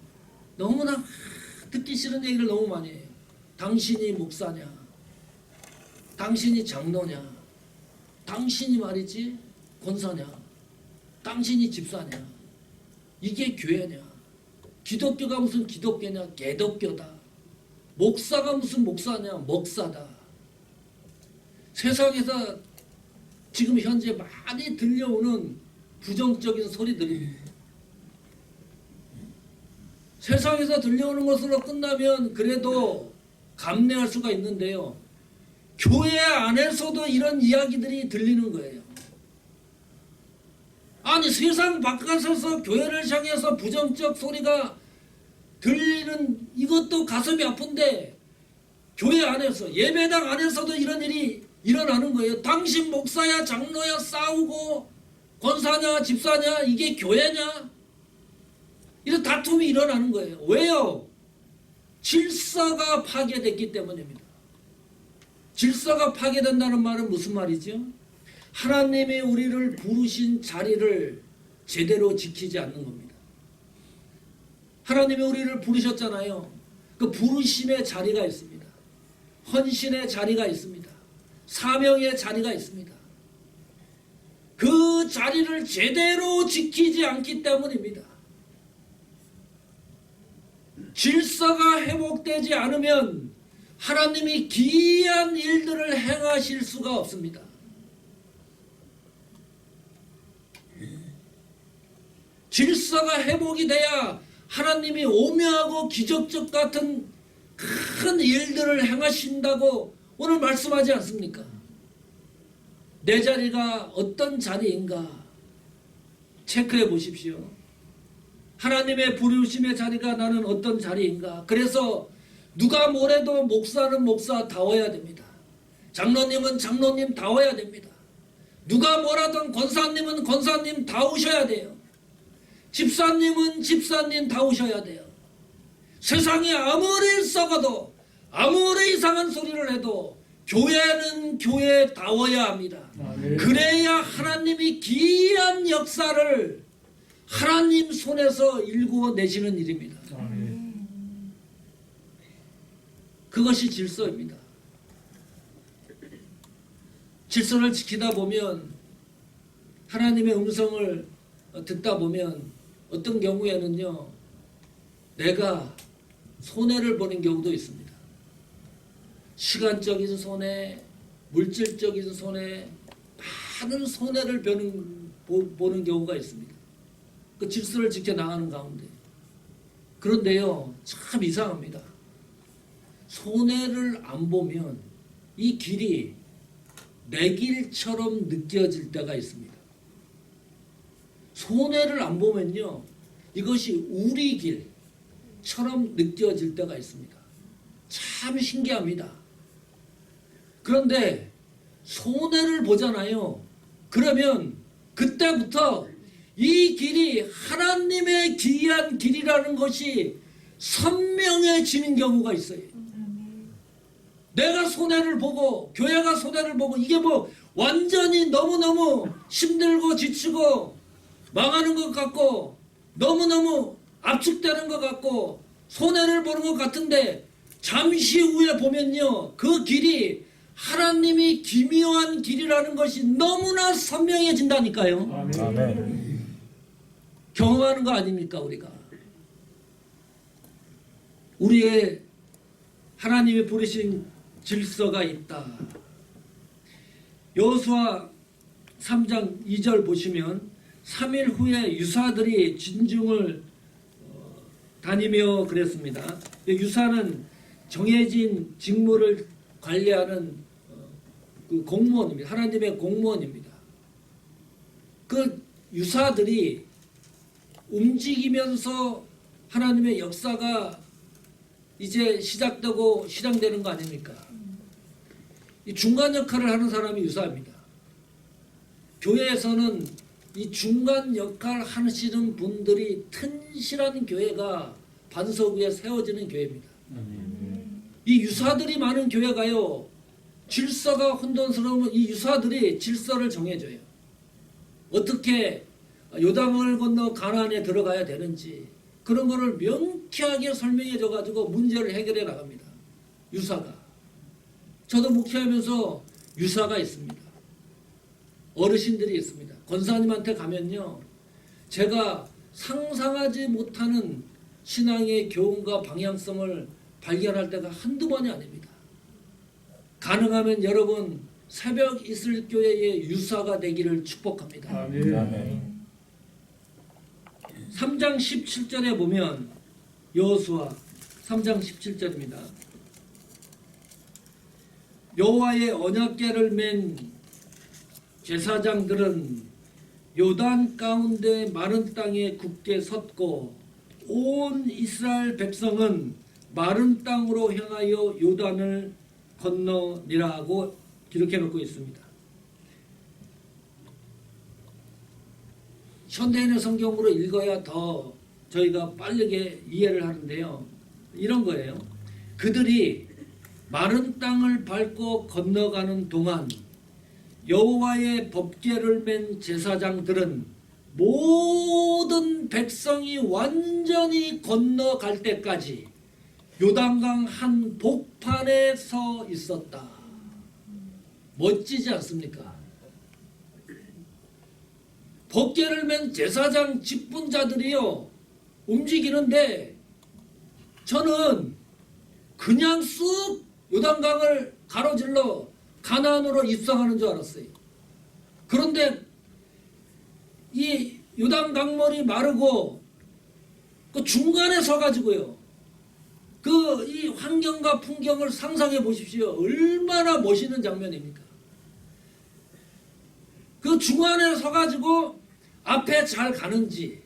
너무나 듣기 싫은 얘기를 너무 많이 해요. 당신이 목사냐? 당신이 장로냐? 당신이 말이지 권사냐? 당신이 집사냐? 이게 교회냐? 기독교가 무슨 기독교냐? 개독교다. 목사가 무슨 목사냐? 목사다. 세상에서 지금 현재 많이 들려오는 부정적인 소리들입니다. 세상에서 들려오는 것으로 끝나면 그래도 감내할 수가 있는데요. 교회 안에서도 이런 이야기들이 들리는 거예요. 아니 세상 바깥에서 교회를 향해서 부정적 소리가 들리는 이것도 가슴이 아픈데 교회 안에서 예배당 안에서도 이런 일이 일어나는 거예요. 당신 목사야 장로야 싸우고 권사냐 집사냐 이게 교회냐 이런 다툼이 일어나는 거예요. 왜요? 질서가 파괴됐기 때문입니다. 질서가 파괴된다는 말은 무슨 말이죠? 하나님이 우리를 부르신 자리를 제대로 지키지 않는 겁니다. 하나님이 우리를 부르셨잖아요. 그 부르심의 자리가 있습니다. 헌신의 자리가 있습니다. 사명의 자리가 있습니다. 그 자리를 제대로 지키지 않기 때문입니다. 질서가 회복되지 않으면 하나님이 기이한 일들을 행하실 수가 없습니다. 질서가 회복이 돼야 하나님이 오묘하고 기적적 같은 큰 일들을 행하신다고 오늘 말씀하지 않습니까? 내 자리가 어떤 자리인가 체크해 보십시오. 하나님의 부르심의 자리가 나는 어떤 자리인가. 그래서 누가 뭐래도 목사는 목사다워야 됩니다. 장로님은 장로님다워야 됩니다. 누가 뭐라든 권사님은 권사님다우셔야 돼요. 집사님은 집사님다우셔야 돼요. 세상이 아무리 썩어도 아무리 이상한 소리를 해도 교회는 교회다워야 합니다. 아멘. 그래야 하나님이 기이한 역사를 하나님 손에서 일구어내시는 일입니다. 아멘. 그것이 질서입니다. 질서를 지키다 보면 하나님의 음성을 듣다 보면 어떤 경우에는요 내가 손해를 보는 경우도 있습니다. 시간적인 손해, 물질적인 손해, 많은 손해를 보는 경우가 있습니다. 그 질서를 지켜나가는 가운데. 그런데요 참 이상합니다. 손해를 안 보면 이 길이 내 길처럼 느껴질 때가 있습니다. 손해를 안 보면요 이것이 우리 길처럼 느껴질 때가 있습니다. 참 신기합니다. 그런데 손해를 보잖아요. 그러면 그때부터 이 길이 하나님의 기이한 길이라는 것이 선명해지는 경우가 있어요. 내가 손해를 보고 교회가 손해를 보고 이게 뭐 완전히 너무너무 힘들고 지치고 망하는 것 같고 너무너무 압축되는 것 같고 손해를 보는 것 같은데 잠시 후에 보면요 그 길이 하나님이 기묘한 길이라는 것이 너무나 선명해진다니까요. 아멘. 아멘. 경험하는 거 아닙니까 우리가. 우리의 하나님이 부르신 질서가 있다. 여호수아 3장 2절 보시면 3일 후에 유사들이 진중을 다니며 그랬습니다. 유사는 정해진 직무를 관리하는 그 공무원입니다. 하나님의 공무원입니다. 그 유사들이 움직이면서 하나님의 역사가 이제 시작되고 실행되는 거 아닙니까? 이 중간 역할을 하는 사람이 유사입니다. 교회에서는 이 중간 역할 하시는 분들이 튼실한 교회가 반석 위에 세워지는 교회입니다. 이 유사들이 많은 교회가요 질서가 혼돈스러우면 이 유사들이 질서를 정해줘요. 어떻게 요단을 건너 가나안에 들어가야 되는지 그런 거를 명쾌하게 설명해줘 가지고 문제를 해결해 나갑니다. 유사가. 저도 목회하면서 유사가 있습니다. 어르신들이 있습니다. 권사님한테 가면요 제가 상상하지 못하는 신앙의 교훈과 방향성을 발견할 때가 한두 번이 아닙니다. 가능하면 여러분 새벽 이슬 교회의 유사가 되기를 축복합니다. 아멘. 3장 17절에 보면 여호수아 3장 17절입니다. 여호와의 언약궤를 맨 제사장들은 요단 가운데 마른 땅에 굳게 섰고 온 이스라엘 백성은 마른 땅으로 향하여 요단을 건너니라 하고 기록해 놓고 있습니다. 현대인의 성경으로 읽어야 더 저희가 빠르게 이해를 하는데요. 이런 거예요. 그들이 마른 땅을 밟고 건너가는 동안 여호와의 법궤를 맨 제사장들은 모든 백성이 완전히 건너갈 때까지 요단강 한 복판에 서 있었다. 멋지지 않습니까? 법궤를 맨 제사장 직분자들이요 움직이는데 저는 그냥 쑥 요단강을 가로질러 가나안으로 입성하는 줄 알았어요. 그런데 이 요단강물이 마르고 그 중간에 서가지고요. 그 이 환경과 풍경을 상상해 보십시오. 얼마나 멋있는 장면입니까? 그 중간에 서가지고 앞에 잘 가는지,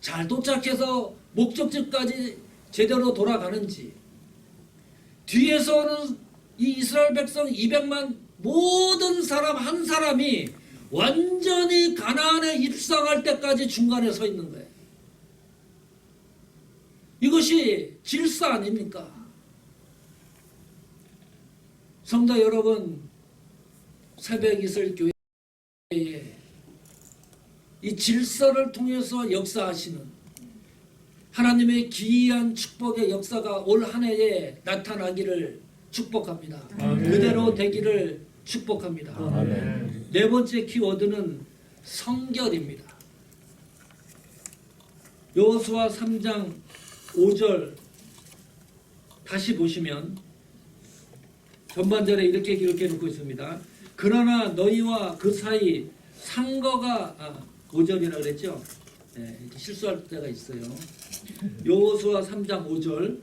잘 도착해서 목적지까지 제대로 돌아가는지, 뒤에서는 이 이스라엘 백성 200만 모든 사람 한 사람이 완전히 가나안에 입성할 때까지 중간에 서 있는 거예요. 이것이 질서 아닙니까? 성도 여러분, 새벽 이슬 교회에 이 질서를 통해서 역사하시는 하나님의 기이한 축복의 역사가 올 한 해에 나타나기를 축복합니다. 아멘. 그대로 되기를 축복합니다. 아멘. 네 번째 키워드는 성결입니다. 여호수아 3장 5절 다시 보시면 전반절에 이렇게 기록해 놓고 있습니다. 그러나 너희와 그 사이 상거가 5절이라 그랬죠. 네, 이렇게 실수할 때가 있어요. 여호수아 3장 5절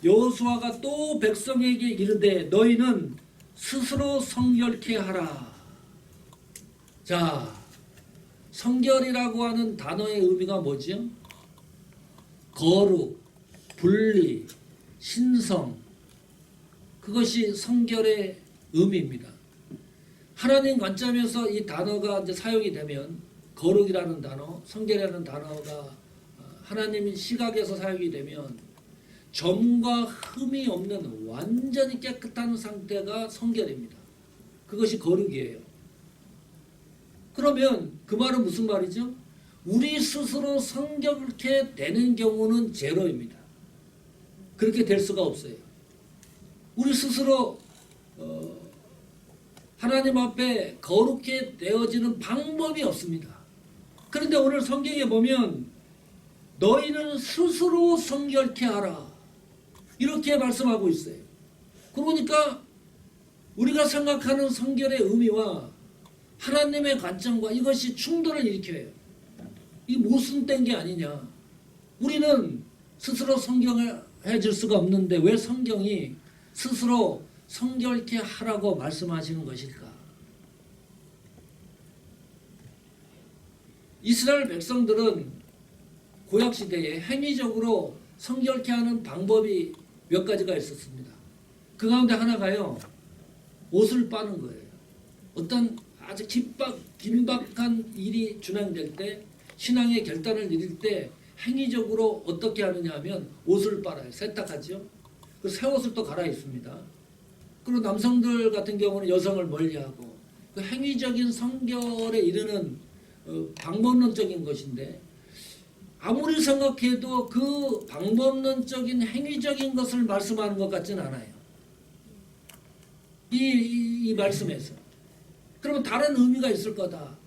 여호수아가 또 백성에게 이르되 너희는 스스로 성결케 하라. 자, 성결이라고 하는 단어의 의미가 뭐죠? 거룩, 분리, 신성, 그것이 성결의 의미입니다. 하나님 관점에서 이 단어가 이제 사용이 되면 거룩이라는 단어, 성결이라는 단어가 하나님 시각에서 사용이 되면 점과 흠이 없는 완전히 깨끗한 상태가 성결입니다. 그것이 거룩이에요. 그러면 그 말은 무슨 말이죠? 우리 스스로 성결케 되는 경우는 제로입니다. 그렇게 될 수가 없어요. 우리 스스로 하나님 앞에 거룩게 되어지는 방법이 없습니다. 그런데 오늘 성경에 보면 너희는 스스로 성결케 하라 이렇게 말씀하고 있어요. 그러니까 우리가 생각하는 성결의 의미와 하나님의 관점과 이것이 충돌을 일으켜요. 이 모순된 게 아니냐. 우리는 스스로 성경해질 수가 없는데 왜 성경이 스스로 성결케 하라고 말씀하시는 것일까? 이스라엘 백성들은 구약시대에 행위적으로 성결케 하는 방법이 몇 가지가 있었습니다. 그 가운데 하나가요, 옷을 빠는 거예요. 어떤 아주 긴박한 일이 준행될 때, 신앙의 결단을 내릴 때 행위적으로 어떻게 하느냐 하면 옷을 빨아요. 세탁하죠. 그 새 옷을 또 갈아입습니다. 그리고 남성들 같은 경우는 여성을 멀리하고 그 행위적인 성결에 이르는 방법론적인 것인데 아무리 생각해도 그 방법론적인 행위적인 것을 말씀하는 것 같지는 않아요. 이 말씀에서. 그러면 다른 의미가 있을 거다.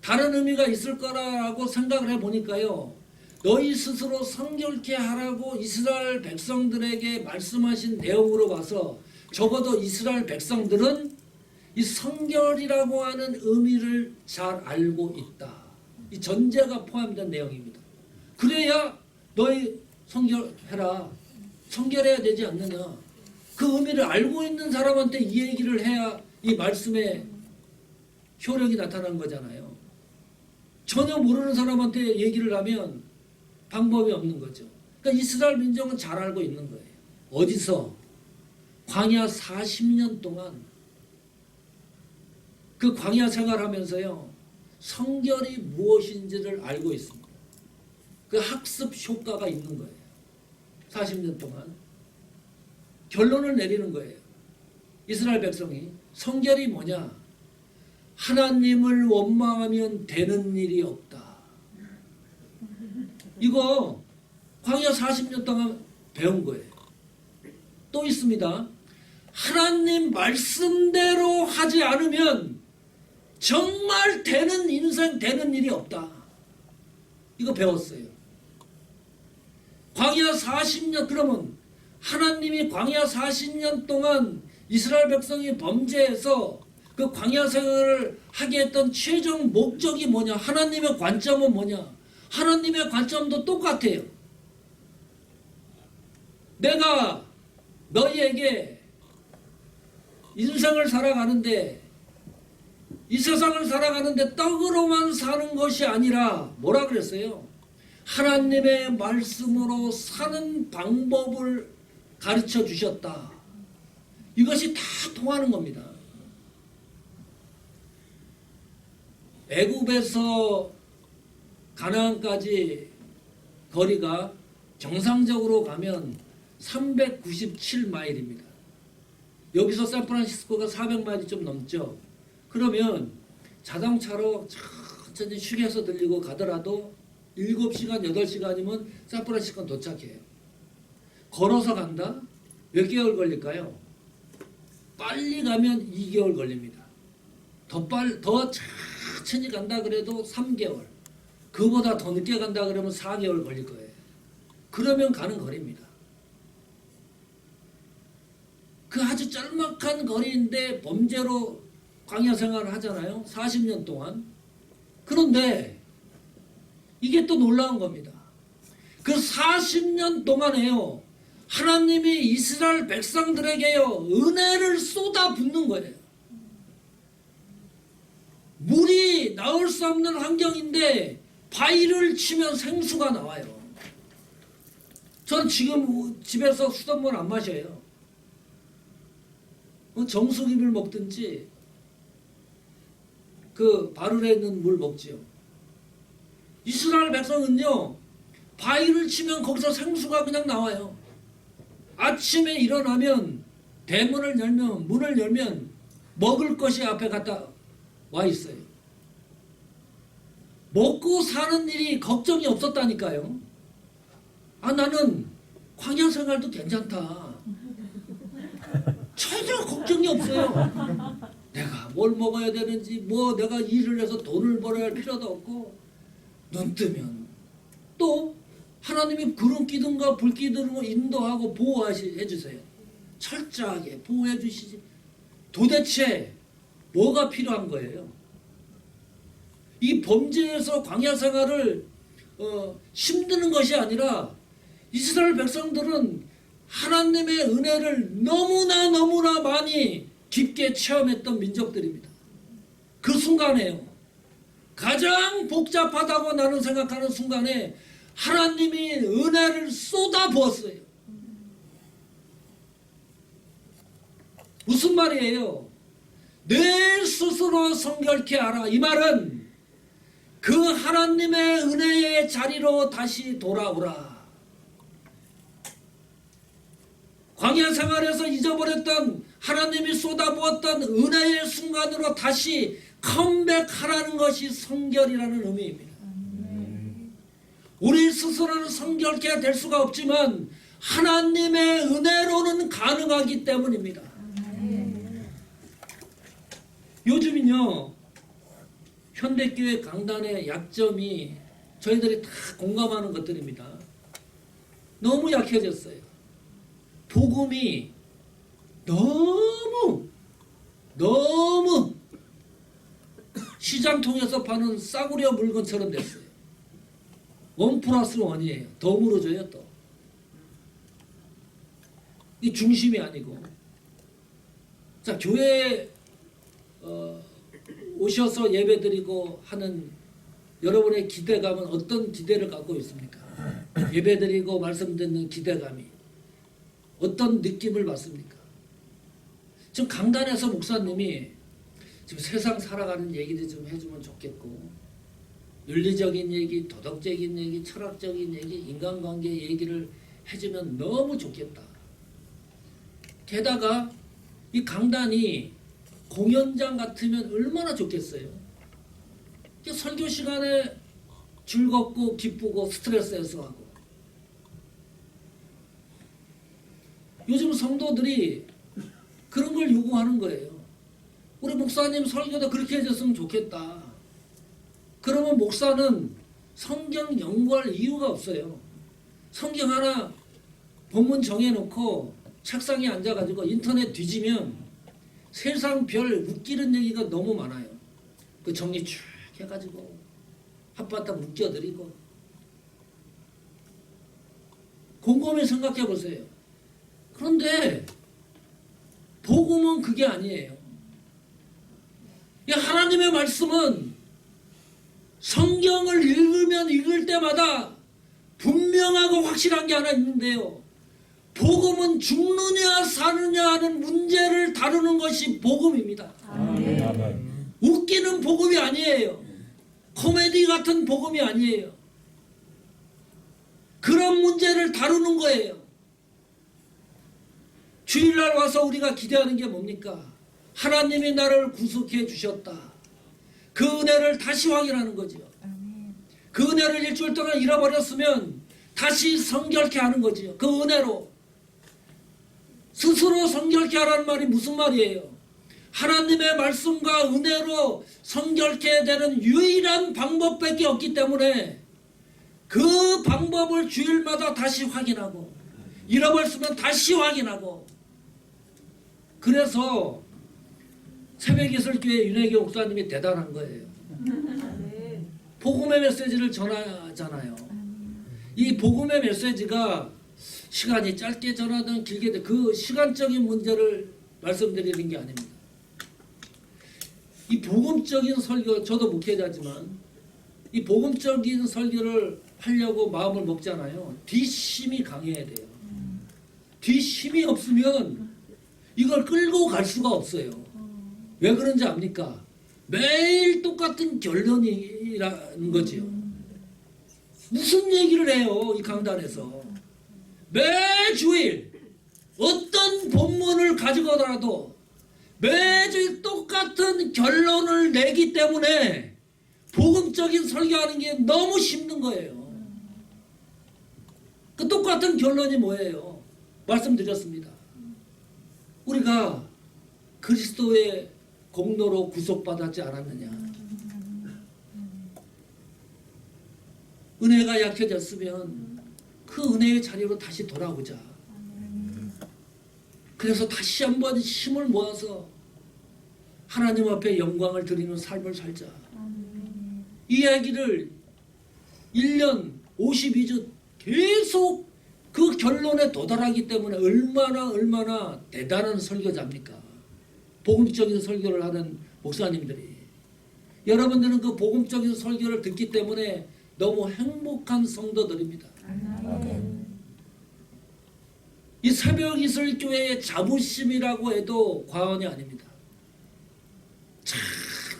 다른 의미가 있을 거라고 생각을 해보니까요. 너희 스스로 성결케 하라고 이스라엘 백성들에게 말씀하신 내용으로 봐서 적어도 이스라엘 백성들은 이 성결이라고 하는 의미를 잘 알고 있다. 이 전제가 포함된 내용입니다. 그래야 너희 성결해라. 성결해야 되지 않느냐. 그 의미를 알고 있는 사람한테 이 얘기를 해야 이 말씀의 효력이 나타나는 거잖아요. 전혀 모르는 사람한테 얘기를 하면 방법이 없는 거죠. 그러니까 이스라엘 민족은 잘 알고 있는 거예요. 어디서? 광야 40년 동안 그 광야 생활하면서요. 성결이 무엇인지를 알고 있습니다. 그 학습 효과가 있는 거예요. 40년 동안. 결론을 내리는 거예요. 이스라엘 백성이 성결이 뭐냐? 하나님을 원망하면 되는 일이 없다. 이거 광야 40년 동안 배운 거예요. 또 있습니다. 하나님 말씀대로 하지 않으면 정말 되는 인생, 되는 일이 없다. 이거 배웠어요. 광야 40년, 그러면 하나님이 광야 40년 동안 이스라엘 백성이 범죄해서 그 광야 생활을 하게 했던 최종 목적이 뭐냐? 하나님의 관점은 뭐냐? 하나님의 관점도 똑같아요. 내가 너희에게 인생을 살아가는데 이 세상을 살아가는데 떡으로만 사는 것이 아니라 뭐라 그랬어요? 하나님의 말씀으로 사는 방법을 가르쳐 주셨다. 이것이 다 통하는 겁니다. 애굽에서 가나안까지 거리가 정상적으로 가면 397마일입니다. 여기서 샌프란시스코가 400마일이 좀 넘죠. 그러면 자동차로 천천히 휴게소 들리고 가더라도 7시간, 8시간이면 샌프란시스코 도착해요. 걸어서 간다? 몇 개월 걸릴까요? 빨리 가면 2개월 걸립니다. 더 천천히 간다 그래도 3개월. 그보다 더 늦게 간다 그러면 4개월 걸릴 거예요. 그러면 가는 거리입니다. 그 아주 짤막한 거리인데 범죄로 광야 생활을 하잖아요. 40년 동안. 그런데 이게 또 놀라운 겁니다. 그 40년 동안에요. 하나님이 이스라엘 백성들에게요. 은혜를 쏟아붓는 거예요. 물이 나올 수 없는 환경인데 바위를 치면 생수가 나와요. 전 지금 집에서 수돗물 안 마셔요. 정수기물 먹든지 그 바울에 있는 물 먹지요. 이스라엘 백성은요, 바위를 치면 거기서 생수가 그냥 나와요. 아침에 일어나면 대문을 열면, 문을 열면 먹을 것이 앞에 갖다 와 있어요. 먹고 사는 일이 걱정이 없었다니까요. 아, 나는 광야 생활도 괜찮다. 전혀 걱정이 없어요. 내가 뭘 먹어야 되는지, 내가 일을 해서 돈을 벌어야 할 필요도 없고, 눈 뜨면 또 하나님이 구름 기둥과 불 기둥으로 인도하고 보호해 주세요. 철저하게 보호해 주시지. 도대체 뭐가 필요한 거예요? 이 범죄에서 광야 생활을 힘드는 것이 아니라 이스라엘 백성들은 하나님의 은혜를 너무나 많이 깊게 체험했던 민족들입니다. 그 순간에요. 가장 복잡하다고 나는 생각하는 순간에 하나님이 은혜를 쏟아부었어요. 무슨 말이에요? 내 스스로 성결케 하라. 이 말은 그 하나님의 은혜의 자리로 다시 돌아오라. 광야 생활에서 잊어버렸던 하나님이 쏟아부었던 은혜의 순간으로 다시 컴백하라는 것이 성결이라는 의미입니다. 우리 스스로는 성결케 될 수가 없지만 하나님의 은혜로는 가능하기 때문입니다. 요즘은요, 현대교회 강단의 약점이 저희들이 다 공감하는 것들입니다. 너무 약해졌어요. 복음이 너무 시장 통해서 파는 싸구려 물건처럼 됐어요. 1+1이에요. 더 물어줘요 또. 이 중심이 아니고. 자, 교회에 오셔서 예배드리고 하는 여러분의 기대감은 어떤 기대를 갖고 있습니까? 예배드리고 말씀 듣는 기대감이 어떤 느낌을 받습니까? 지금 강단에서 목사님이 지금 세상 살아가는 얘기를 좀 해주면 좋겠고, 윤리적인 얘기, 도덕적인 얘기, 철학적인 얘기, 인간관계 얘기를 해주면 너무 좋겠다. 게다가 이 강단이 공연장 같으면 얼마나 좋겠어요. 설교 시간에 즐겁고 기쁘고 스트레스 해소하고. 요즘 성도들이 그런 걸 요구하는 거예요. 우리 목사님 설교도 그렇게 해줬으면 좋겠다. 그러면 목사는 성경 연구할 이유가 없어요. 성경 하나 본문 정해놓고 책상에 앉아가지고 인터넷 뒤지면 세상 별 웃기는 얘기가 너무 많아요. 그 정리 쭉 해가지고 한바탕 웃겨드리고. 곰곰이 생각해 보세요. 그런데 복음은 그게 아니에요. 이 하나님의 말씀은 성경을 읽으면 읽을 때마다 분명하고 확실한 게 하나 있는데요. 복음은 죽느냐 사느냐 하는 문제를 다루는 것이 복음입니다. 아멘. 아멘. 웃기는 복음이 아니에요. 코미디 같은 복음이 아니에요. 그런 문제를 다루는 거예요. 주일날 와서 우리가 기대하는 게 뭡니까? 하나님이 나를 구속해 주셨다. 그 은혜를 다시 확인하는 거죠. 그 은혜를 일주일 동안 잃어버렸으면 다시 성결케 하는 거지요. 그 은혜로 스스로 성결케 하라는 말이 무슨 말이에요? 하나님의 말씀과 은혜로 성결케 되는 유일한 방법밖에 없기 때문에 그 방법을 주일마다 다시 확인하고 잃어버렸으면 다시 확인하고. 그래서 새벽이슬교회 윤혜교 목사님이 대단한 거예요. 복음의 메시지를 전하잖아요. 이 복음의 메시지가 시간이 짧게 전하든 길게 그 시간적인 문제를 말씀드리는 게 아닙니다. 이 복음적인 설교, 저도 목회자지만 이 복음적인 설교를 하려고 마음을 먹잖아요. 뒷심이 강해야 돼요. 뒷심이 없으면 이걸 끌고 갈 수가 없어요. 왜 그런지 압니까? 매일 똑같은 결론이라는 거지요. 무슨 얘기를 해요, 이 강단에서. 매주일 어떤 본문을 가지고라도 매주일 똑같은 결론을 내기 때문에 복음적인 설교하는 게 너무 힘든 거예요. 그 똑같은 결론이 뭐예요? 말씀드렸습니다. 우리가 그리스도의 공로로 구속받았지 않았느냐. 은혜가 약해졌으면 그 은혜의 자리로 다시 돌아오자. 그래서 다시 한번 힘을 모아서 하나님 앞에 영광을 드리는 삶을 살자. 이 이야기를 1년 52주 계속 그 결론에 도달하기 때문에 얼마나 대단한 설교자입니까? 복음적인 설교를 하는 목사님들이. 여러분들은 그 복음적인 설교를 듣기 때문에 너무 행복한 성도들입니다. 아멘. 이 새벽이슬교회의 자부심이라고 해도 과언이 아닙니다. 참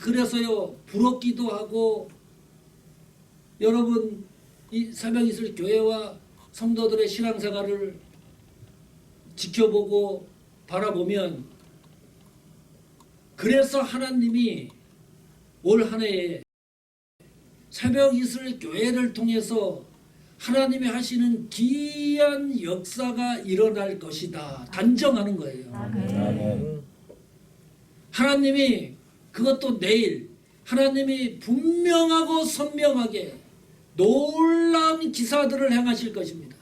그래서요 부럽기도 하고, 여러분 이 새벽이슬교회와 성도들의 신앙생활을 지켜보고 바라보면, 그래서 하나님이 올 한 해에 새벽이슬교회를 통해서 하나님이 하시는 기이한 역사가 일어날 것이다 단정하는 거예요. 아멘. 하나님이 그것도 내일 하나님이 분명하고 선명하게 놀라운 기사들을 행하실 것입니다.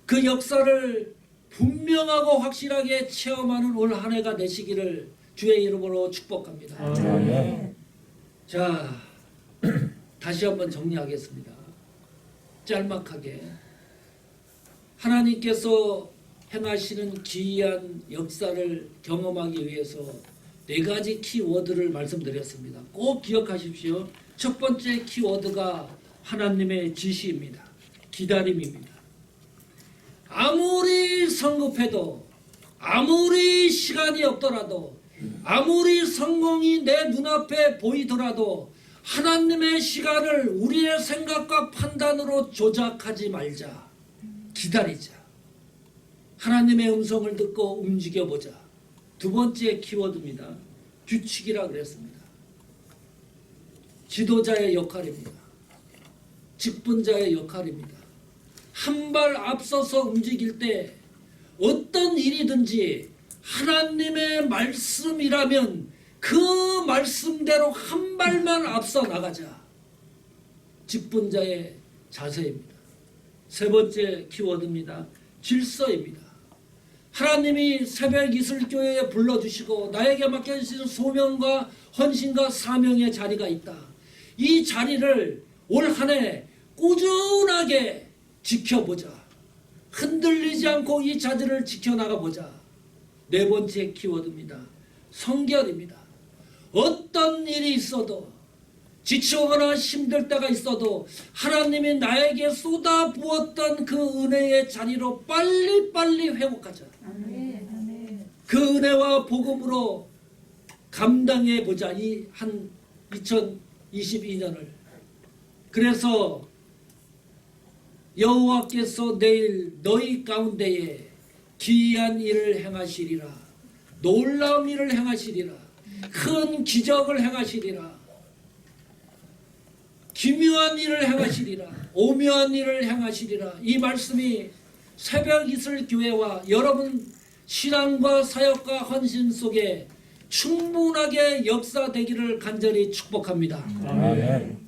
그 역사를 분명하고 확실하게 체험하는 올 한 해가 되시기를 주의 이름으로 축복합니다. 아멘. 자, 다시 한번 정리하겠습니다. 짤막하게 하나님께서 행하시는 기이한 역사를 경험하기 위해서 4가지 키워드를 말씀드렸습니다. 꼭 기억하십시오. 첫 번째 키워드가 하나님의 지시입니다. 기다림입니다. 아무리 성급해도, 아무리 시간이 없더라도, 아무리 성공이 내 눈앞에 보이더라도 하나님의 시간을 우리의 생각과 판단으로 조작하지 말자. 기다리자. 하나님의 음성을 듣고 움직여보자. 두 번째 키워드입니다. 규칙이라 그랬습니다. 지도자의 역할입니다. 직분자의 역할입니다. 한 발 앞서서 움직일 때 어떤 일이든지 하나님의 말씀이라면 그 말씀대로 한 발만 앞서 나가자. 직분자의 자세입니다. 세 번째 키워드입니다. 질서입니다. 하나님이 새벽이슬교회에 불러주시고 나에게 맡겨주신 소명과 헌신과 사명의 자리가 있다. 이 자리를 올 한 해 꾸준하게 지켜보자. 흔들리지 않고 이 자질을 지켜나가 보자. 네 번째 키워드입니다. 성결입니다. 어떤 일이 있어도 지치거나 힘들 때가 있어도 하나님이 나에게 쏟아부었던 그 은혜의 자리로 빨리빨리 회복하자. 아멘. 아멘. 그 은혜와 복음으로 감당해 보자. 이 한 2022년을. 그래서 여호와께서 내일 너희 가운데에 기이한 일을 행하시리라. 놀라운 일을 행하시리라. 큰 기적을 행하시리라. 기묘한 일을 행하시리라. 오묘한 일을 행하시리라. 이 말씀이 새벽 이슬 교회와 여러분 신앙과 사역과 헌신 속에 충분하게 역사되기를 간절히 축복합니다. 아멘.